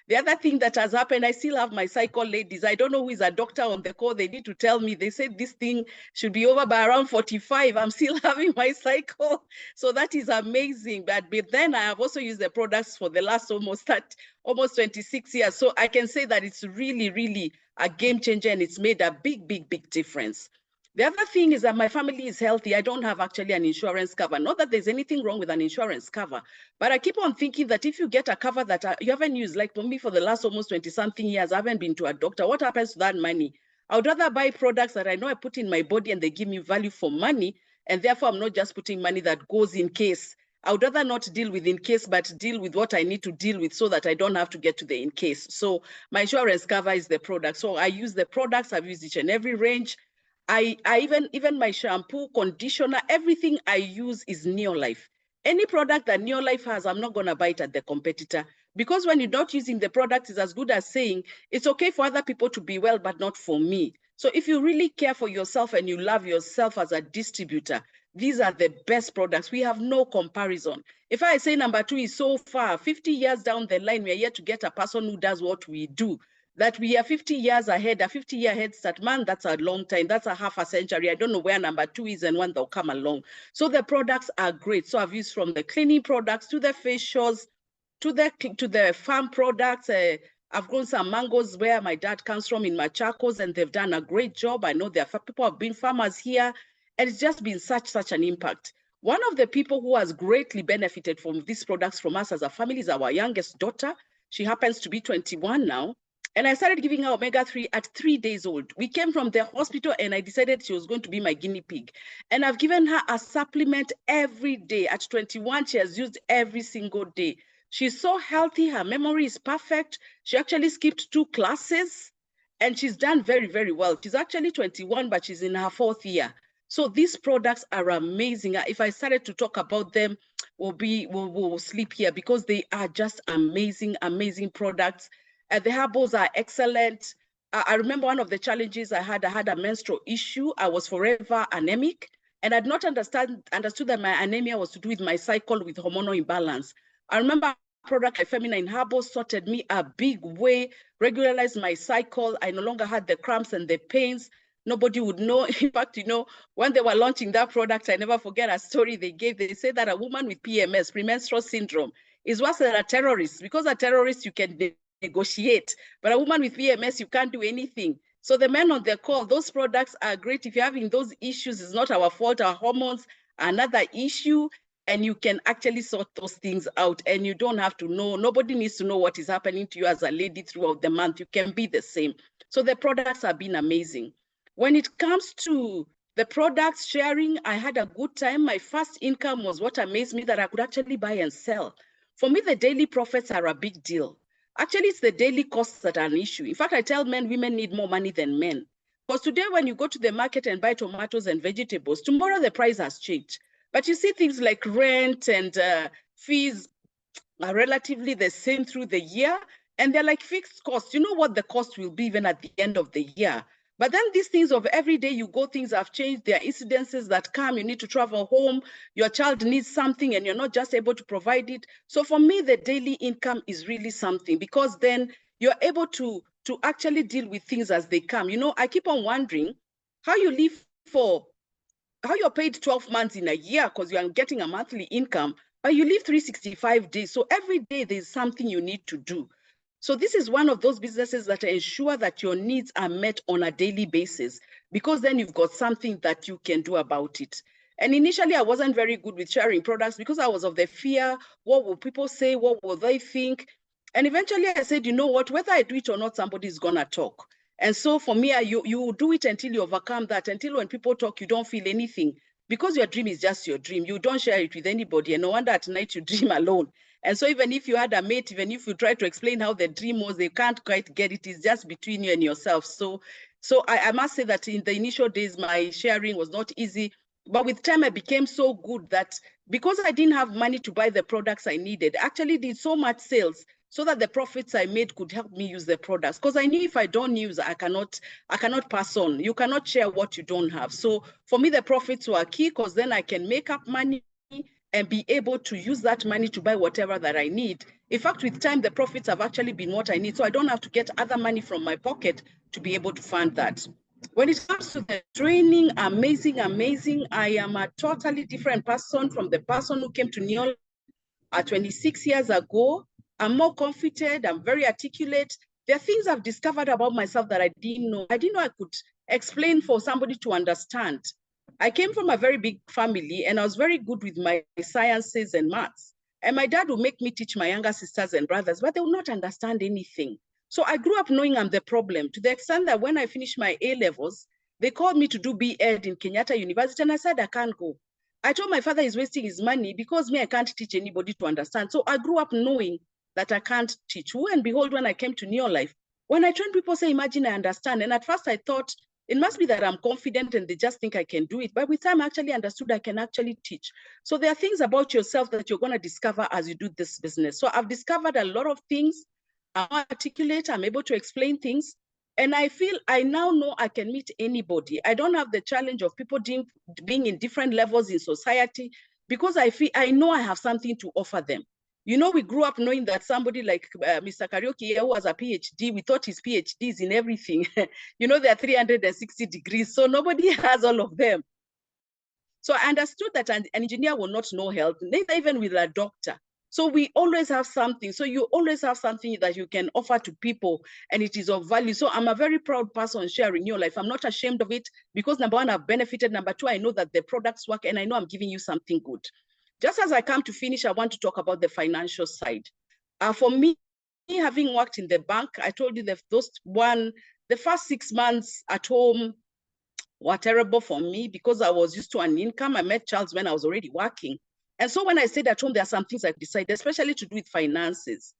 S3: The other thing that has happened, I still have my cycle ladies. I don't know who is a doctor on the call. They need to tell me. They said this thing should be over by around 45. I'm still having my cycle. So that is amazing. But then I have also used the products for the last almost 26 years. So I can say that it's really, really a game changer and it's made a big, big, big difference. The other thing is that my family is healthy. I don't have actually an insurance cover. Not that there's anything wrong with an insurance cover, but I keep on thinking that if you get a cover that you haven't used, like for me for the last almost 20-something years, I haven't been to a doctor. What happens to that money? I would rather buy products that I know I put in my body and they give me value for money. And therefore, I'm not just putting money that goes in case. I would rather not deal with in case, but deal with what I need to deal with so that I don't have to get to the in case. So my insurance cover is the product. So I use the products. I've used each and every range. I even my shampoo, conditioner, everything I use is Neolife. Any product that Neolife has, I'm not going to buy it at the competitor, because when you're not using the product, it's as good as saying it's okay for other people to be well, but not for me. So if you really care for yourself and you love yourself as a distributor, these are the best products. We have no comparison. If I say number 2 is so far, 50 years down the line, we are yet to get a person who does what we do. That we are 50 years ahead, a 50-year head start, man, that's a long time. That's a half a century. I don't know where number 2 is and when they'll come along. So the products are great. So I've used from the cleaning products to the facials, to the farm products. I've grown some mangoes where my dad comes from in Machakos, and they've done a great job. I know there are people who have been farmers here, and it's just been such an impact. One of the people who has greatly benefited from these products from us as a family is our youngest daughter. She happens to be 21 now. And I started giving her omega-3 at 3 days old. We came from the hospital and I decided she was going to be my guinea pig. And I've given her a supplement every day. At 21, she has used every single day. She's so healthy. Her memory is perfect. She actually skipped 2 classes and she's done very well. She's actually 21, but she's in her 4th year. So these products are amazing. If I started to talk about them, we'll sleep here, because they are just amazing products. The herbals are excellent. I remember one of the challenges I had a menstrual issue. I was forever anemic, and I'd not understood that my anemia was to do with my cycle, with hormonal imbalance. I remember a product like Feminine Herbals sorted me a big way, regularized my cycle. I no longer had the cramps and the pains. Nobody would know. In fact, you know, when they were launching that product, I never forget a story they gave. They said that a woman with PMS, premenstrual syndrome, is worse than a terrorist, because a terrorist you can negotiate, but a woman with PMS, you can't do anything. So the men on the call, those products are great. If you're having those issues, it's not our fault. Our hormones are another issue, and you can actually sort those things out, and you don't have to know. Nobody needs to know what is happening to you as a lady throughout the month. You can be the same. So the products have been amazing. When it comes to the products sharing, I had a good time. My first income was what amazed me, that I could actually buy and sell. For me, the daily profits are a big deal. Actually, it's the daily costs that are an issue. In fact, I tell men, women need more money than men. Because today, when you go to the market and buy tomatoes and vegetables, tomorrow the price has changed. But you see things like rent and fees are relatively the same through the year, and they're like fixed costs. You know what the cost will be even at the end of the year. But then these things of every day you go, things have changed. There are incidences that come, you need to travel home, your child needs something and you're not just able to provide it. So for me, the daily income is really something, because then you're able to actually deal with things as they come. You know, I keep on wondering how you live how you're paid 12 months in a year because you're getting a monthly income, but you live 365 days. So every day there's something you need to do. So this is one of those businesses that ensure that your needs are met on a daily basis, because then you've got something that you can do about it. And initially, I wasn't very good with sharing products because I was of the fear, what will people say, what will they think? And eventually I said, you know what, whether I do it or not, somebody's gonna talk. And so for me, you do it until you overcome that, until when people talk, you don't feel anything, because your dream is just your dream. You don't share it with anybody, and no wonder at night you dream alone. And so even if you had a mate, even if you try to explain how the dream was, they can't quite get it. It's just between you and yourself. So I must say that in the initial days, my sharing was not easy. But with time, I became so good that because I didn't have money to buy the products I needed, I actually did so much sales so that the profits I made could help me use the products. Because I knew if I don't use, I cannot pass on. You cannot share what you don't have. So for me, the profits were key, because then I can make up money and be able to use that money to buy whatever that I need. In fact, with time, the profits have actually been what I need. So I don't have to get other money from my pocket to be able to fund that. When it comes to the training, amazing. I am a totally different person from the person who came to Neol 26 years ago. I'm more confident, I'm very articulate. There are things I've discovered about myself that I didn't know. I didn't know I could explain for somebody to understand. I came from a very big family and I was very good with my sciences and maths. And my dad would make me teach my younger sisters and brothers, but they would not understand anything. So I grew up knowing I'm the problem, to the extent that when I finished my A-levels, they called me to do B.Ed in Kenyatta University, and I said, I can't go. I told my father he's wasting his money because me, I can't teach anybody to understand. So I grew up knowing that I can't teach. Lo and behold, when I came to Neolife, when I train people say, imagine I understand. And at first I thought, it must be that I'm confident and they just think I can do it. But with time, I actually understood I can actually teach. So there are things about yourself that you're going to discover as you do this business. So I've discovered a lot of things. I'm articulate, I'm able to explain things. And I feel I now know I can meet anybody. I don't have the challenge of people being in different levels in society, because I know I have something to offer them. You know, we grew up knowing that somebody like Mr. Karaoke, who has a PhD, we thought his PhD is in everything. You know, there are 360 degrees, so nobody has all of them. So I understood that an engineer will not know health, neither even with a doctor. So we always have something. So you always have something that you can offer to people, and it is of value. So I'm a very proud person sharing your life. I'm not ashamed of it because, number one, I've benefited. Number two, I know that the products work and I know I'm giving you something good. Just as I come to finish, I want to talk about the financial side. For me, having worked in the bank, I told you that the first 6 months at home were terrible for me because I was used to an income. I met Charles when I was already working. And so when I stayed at home, there are some things I decided, especially to do with finances.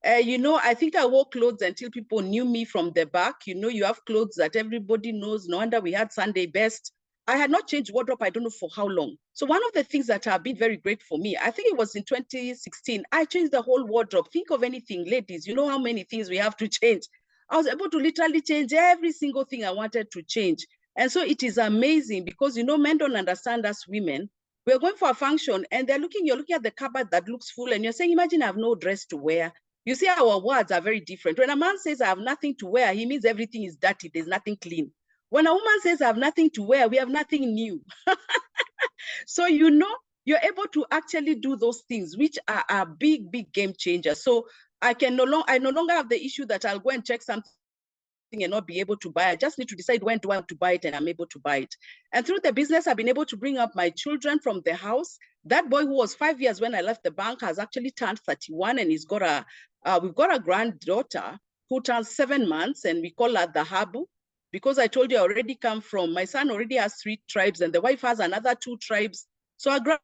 S3: You know, I think I wore clothes until people knew me from the back. You know, you have clothes that everybody knows. No wonder we had Sunday best. I had not changed wardrobe, I don't know for how long. So one of the things that have been very great for me, I think it was in 2016, I changed the whole wardrobe. Think of anything, ladies, you know how many things we have to change. I was able to literally change every single thing I wanted to change. And so it is amazing because, you know, men don't understand us women. We're going for a function and you're looking at the cupboard that looks full and you're saying, imagine I have no dress to wear. You see, our words are very different. When a man says I have nothing to wear, he means everything is dirty, there's nothing clean. When a woman says I have nothing to wear, we have nothing new. So, you know, you're able to actually do those things, which are a big, big game changer. So I no longer have the issue that I'll go and check something and not be able to buy. I just need to decide when do I want to buy it, and I'm able to buy it. And through the business, I've been able to bring up my children from the house. That boy who was 5 years when I left the bank has actually turned 31, and we've got a granddaughter who turns 7 months, and we call her the Habu, because I told you I already come from, my son already has 3 tribes and the wife has another 2 tribes. So our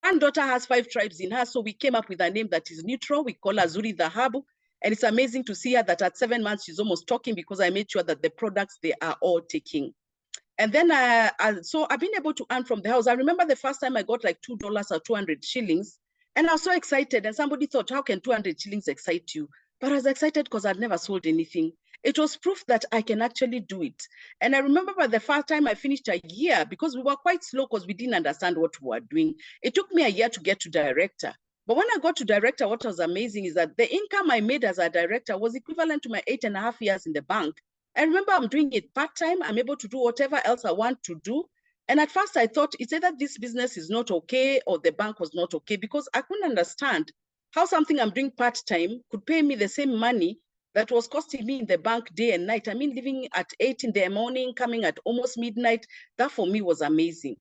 S3: granddaughter has 5 tribes in her. So we came up with a name that is neutral. We call her Zuri the Habu. And it's amazing to see her that at 7 months, she's almost talking because I made sure that the products, they are all taking. And then, so I've been able to earn from the house. I remember the first time I got like $2 or 200 shillings. And I was so excited. And somebody thought, how can 200 shillings excite you? But I was excited because I'd never sold anything. It was proof that I can actually do it. And I remember by the first time I finished a year, because we were quite slow because we didn't understand what we were doing. It took me a year to get to director. But when I got to director, what was amazing is that the income I made as a director was equivalent to my 8.5 years in the bank. I remember I'm doing it part-time. I'm able to do whatever else I want to do. And at first I thought it's either this business is not okay or the bank was not okay, because I couldn't understand how something I'm doing part-time could pay me the same money that was costing me in the bank day and night. I mean, leaving at 8 in the morning, coming at almost midnight. That for me was amazing.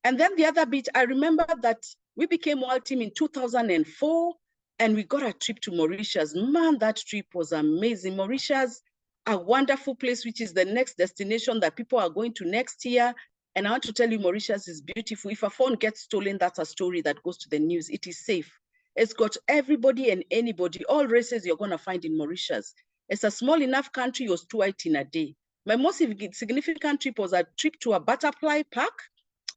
S3: And then the other bit, I remember that we became World Team in 2004, and we got a trip to Mauritius. Man, that trip was amazing. Mauritius, a wonderful place, which is the next destination that people are going to next year. And I want to tell you, Mauritius is beautiful. If a phone gets stolen, that's a story that goes to the news. It is safe. It's got everybody and anybody, all races you're going to find in Mauritius. It's a small enough country, you'll do it in a day. My most significant trip was a trip to a butterfly park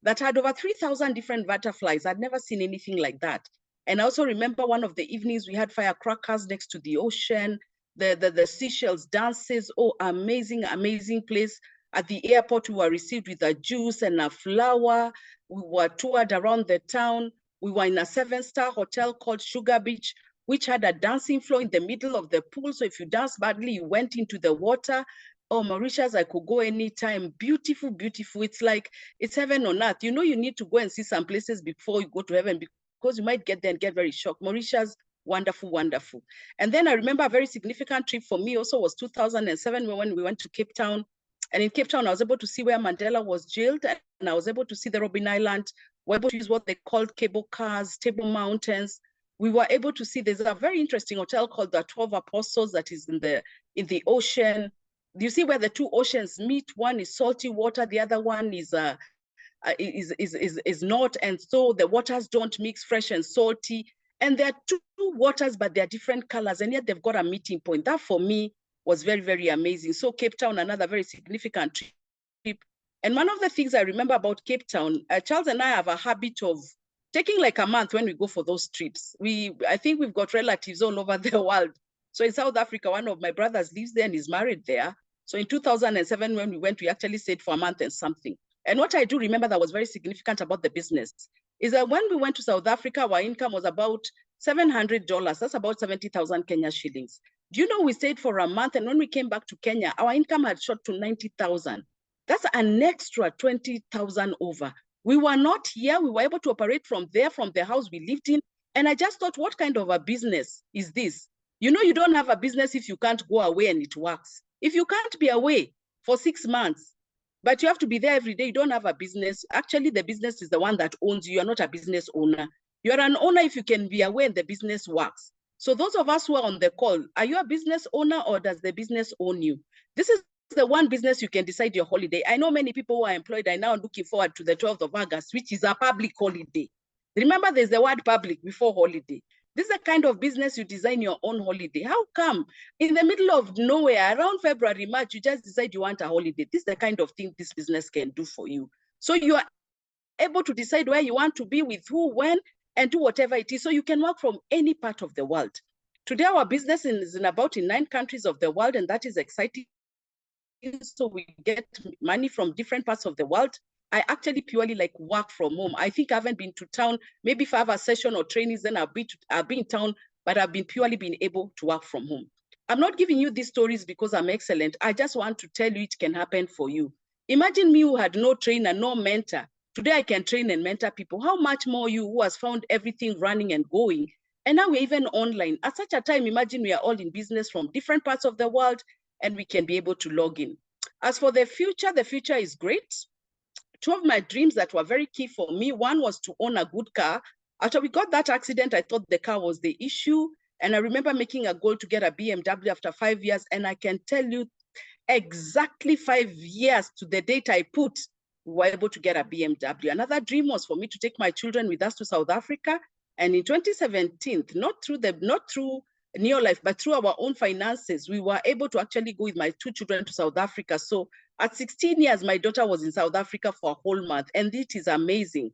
S3: that had over 3,000 different butterflies. I'd never seen anything like that. And I also remember one of the evenings we had firecrackers next to the ocean, the seashells dances. Oh, amazing, amazing place. At the airport, we were received with a juice and a flower. We were toured around the town. We were in a 7-star hotel called Sugar Beach, which had a dancing floor in the middle of the pool. So if you dance badly, you went into the water. Oh, Mauritius, I could go anytime. Beautiful, beautiful. It's like, it's heaven on earth. You know, you need to go and see some places before you go to heaven, because you might get there and get very shocked. Mauritius, wonderful, wonderful. And then I remember a very significant trip for me also was 2007 when we went to Cape Town. And in Cape Town, I was able to see where Mandela was jailed, and I was able to see the Robben Island. We were able to use what they called cable cars, Table Mountains. We were able to see there's a very interesting hotel called the 12 Apostles that is in the ocean. You see where the two oceans meet. One is salty water, the other one is not, and so the waters don't mix, fresh and salty. And there are two waters, but they're different colors, and yet they've got a meeting point. That for me was very, very amazing. So Cape Town, another very significant trip. And one of the things I remember about Cape Town, Charles and I have a habit of taking like a month when we go for those trips. I think we've got relatives all over the world. So in South Africa, one of my brothers lives there and is married there. So in 2007, when we went, we actually stayed for a month and something. And what I do remember that was very significant about the business is that when we went to South Africa, our income was about $700. That's about 70,000 Kenya shillings. Do you know we stayed for a month, and when we came back to Kenya, our income had shot to 90,000. That's an extra 20,000 over. We were not here. We were able to operate from there, from the house we lived in. And I just thought, what kind of a business is this? You know, you don't have a business if you can't go away and it works. If you can't be away for 6 months, but you have to be there every day, you don't have a business. Actually, the business is the one that owns you. You're not a business owner. You're an owner if you can be away and the business works. So those of us who are on the call, are you a business owner or does the business own you? This is the one business you can decide your holiday. I know many people who are employed are now looking forward to the 12th of August, which is a public holiday. Remember, there's the word public before holiday. This is the kind of business you design your own holiday. How come in the middle of nowhere, around February, March, you just decide you want a holiday? This is the kind of thing this business can do for you. So you are able to decide where you want to be, with who, when, and do whatever it is. So you can work from any part of the world. Today, our business is in about 9 countries of the world, and that is exciting. So we get money from different parts of the world. I actually purely like work from home. I think I haven't been to town. Maybe if I have a session or trainings, then I'll be in town, but I've been purely been able to work from home. I'm not giving you these stories because I'm excellent. I just want to tell you it can happen for you. Imagine me who had no trainer, no mentor. Today I can train and mentor people. How much more you who has found everything running and going? And now we're even online. At such a time, imagine we are all in business from different parts of the world, and we can be able to log in. As for the future is great. 2 of my dreams that were very key for me, one was to own a good car. After we got that accident, I thought the car was the issue. And I remember making a goal to get a BMW after 5 years. And I can tell you exactly 5 years to the date I put, we were able to get a BMW. Another dream was for me to take my children with us to South Africa. And in 2017, not through Neolife, but through our own finances, we were able to actually go with my 2 children to South Africa. So at 16 years, my daughter was in South Africa for a whole month, and it is amazing.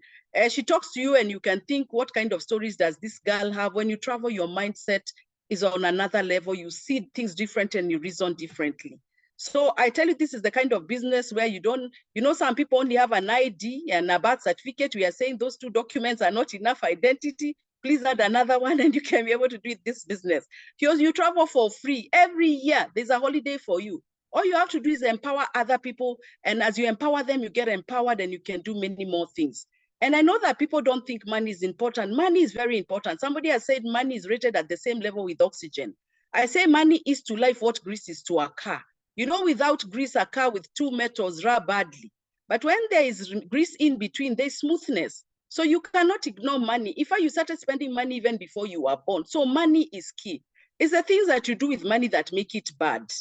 S3: She talks to you and you can think, what kind of stories does this girl have? When you travel, your mindset is on another level. You see things different and you reason differently. So I tell you, this is the kind of business where you don't, some people only have an ID and a birth certificate. We are saying those 2 documents are not enough identity. Please add another one and you can be able to do this business. Because you travel for free. Every year, there's a holiday for you. All you have to do is empower other people. And as you empower them, you get empowered and you can do many more things. And I know that people don't think money is important. Money is very important. Somebody has said money is rated at the same level with oxygen. I say money is to life what grease is to a car. Without grease, a car with 2 metals rub badly. But when there is grease in between, there's smoothness. So you cannot ignore money. If you started spending money even before you were born. So money is key. It's the things that you do with money that make it bad.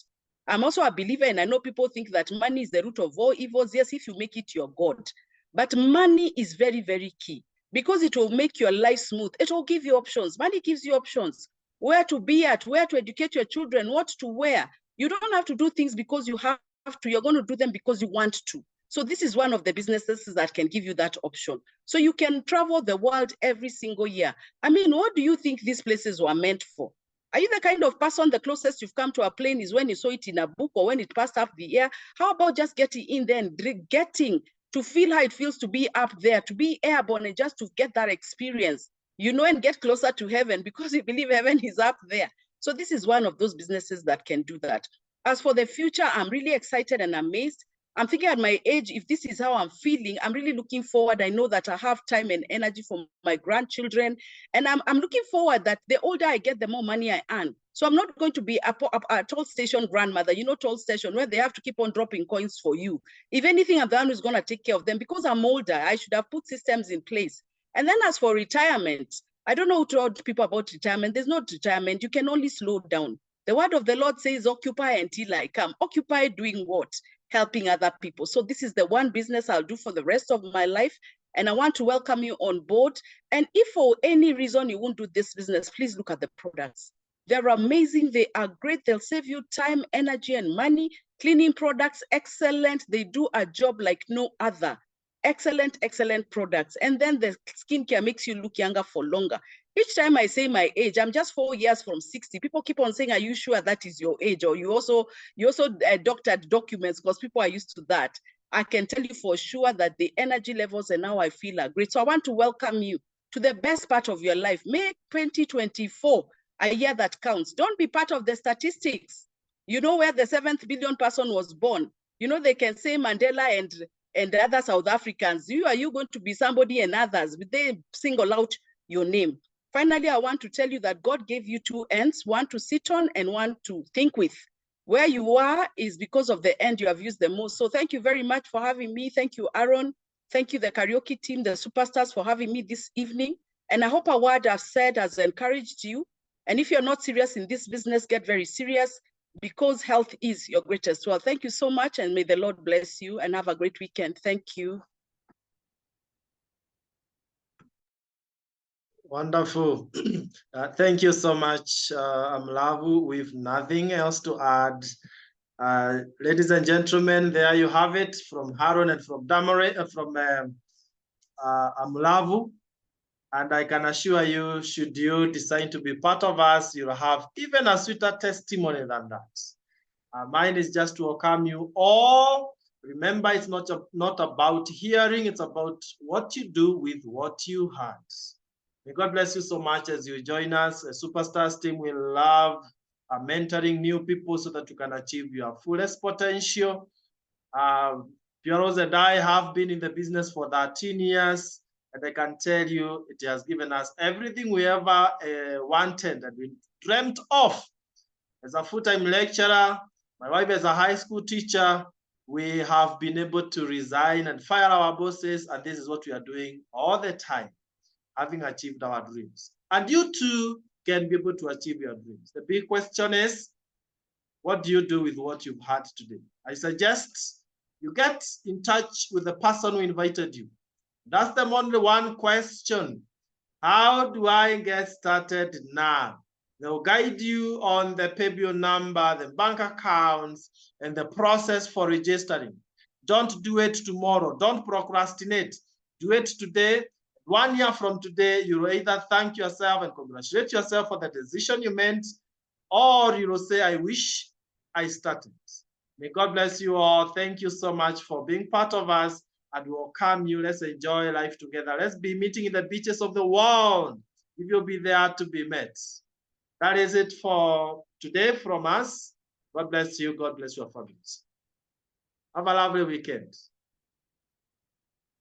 S3: I'm also a believer, and I know people think that money is the root of all evils. Yes, if you make it your God. But money is very, very key because it will make your life smooth. It will give you options. Money gives you options. Where to be at, where to educate your children, what to wear. You don't have to do things because you have to. You're going to do them because you want to. So this is one of the businesses that can give you that option. So you can travel the world every single year. I mean, what do you think these places were meant for? Are you the kind of person the closest you've come to a plane is when you saw it in a book or when it passed up the air? How about just getting in there and getting to feel how it feels to be up there, to be airborne and just to get that experience, and get closer to heaven because you believe heaven is up there. So this is one of those businesses that can do that. As for the future, I'm really excited and amazed. I'm thinking at my age, if this is how I'm feeling, I'm really looking forward. I know that I have time and energy for my grandchildren. And I'm looking forward that the older I get, the more money I earn. So I'm not going to be a toll station grandmother, you know, toll station where they have to keep on dropping coins for you. If anything, I'm the one who's going to take care of them. Because I'm older, I should have put systems in place. And then as for retirement, I don't know who told people about retirement. There's not retirement. You can only slow down. The word of the Lord says, occupy until I come. Occupy doing what? Helping other people. So this is the one business I'll do for the rest of my life. And I want to welcome you on board. And if for any reason you won't do this business, please look at the products. They're amazing. They are great. They'll save you time, energy, and money. Cleaning products, excellent. They do a job like no other. Excellent, excellent products. And then the skincare makes you look younger for longer. Each time I say my age, I'm just 4 years from 60. People keep on saying, are you sure that is your age? Or you also doctored documents, because people are used to that. I can tell you for sure that the energy levels and how I feel are great. So I want to welcome you to the best part of your life. Make 2024 a year that counts. Don't be part of the statistics. You know where the 7th billion person was born. You know, they can say Mandela and the other South Africans. Are you going to be somebody and others? Will they single out your name? Finally, I want to tell you that God gave you two ends, one to sit on and one to think with. Where you are is because of the end you have used the most. So thank you very much for having me. Thank you, Aaron. Thank you, the karaoke team, the superstars, for having me this evening. And I hope a word I've said has encouraged you. And if you're not serious in this business, get very serious, because health is your greatest wealth. Thank you so much, and may the Lord bless you, and have a great weekend. Thank you.
S2: Wonderful. Thank you so much, Amulavu. We've nothing else to add. Ladies and gentlemen, there you have it from Haron and from Amulavu. And I can assure you, should you decide to be part of us, you'll have even a sweeter testimony than that. Mine is just to welcome you all. Remember, it's not about hearing, it's about what you do with what you heard. May God bless you so much as you join us. A Superstars team will love mentoring new people so that you can achieve your fullest potential. Pierrot and I have been in the business for 13 years, and I can tell you it has given us everything we ever wanted and we dreamt of. As a full-time lecturer, my wife as a high school teacher, we have been able to resign and fire our bosses, and this is what we are doing all the time, having achieved our dreams. And you too can be able to achieve your dreams. The big question is, what do you do with what you've had today? I suggest you get in touch with the person who invited you. That's the only one question. How do I get started now? They'll guide you on the paybill number, the bank accounts, and the process for registering. Don't do it tomorrow. Don't procrastinate. Do it today. 1 year from today, you will either thank yourself and congratulate yourself for the decision you made, or you will say, I wish I started. May God bless you all. Thank you so much for being part of us, and we welcome you. Let's enjoy life together. Let's be meeting in the beaches of the world. If you'll be there to be met. That is it for today from us. God bless you. God bless your families. Have a lovely weekend.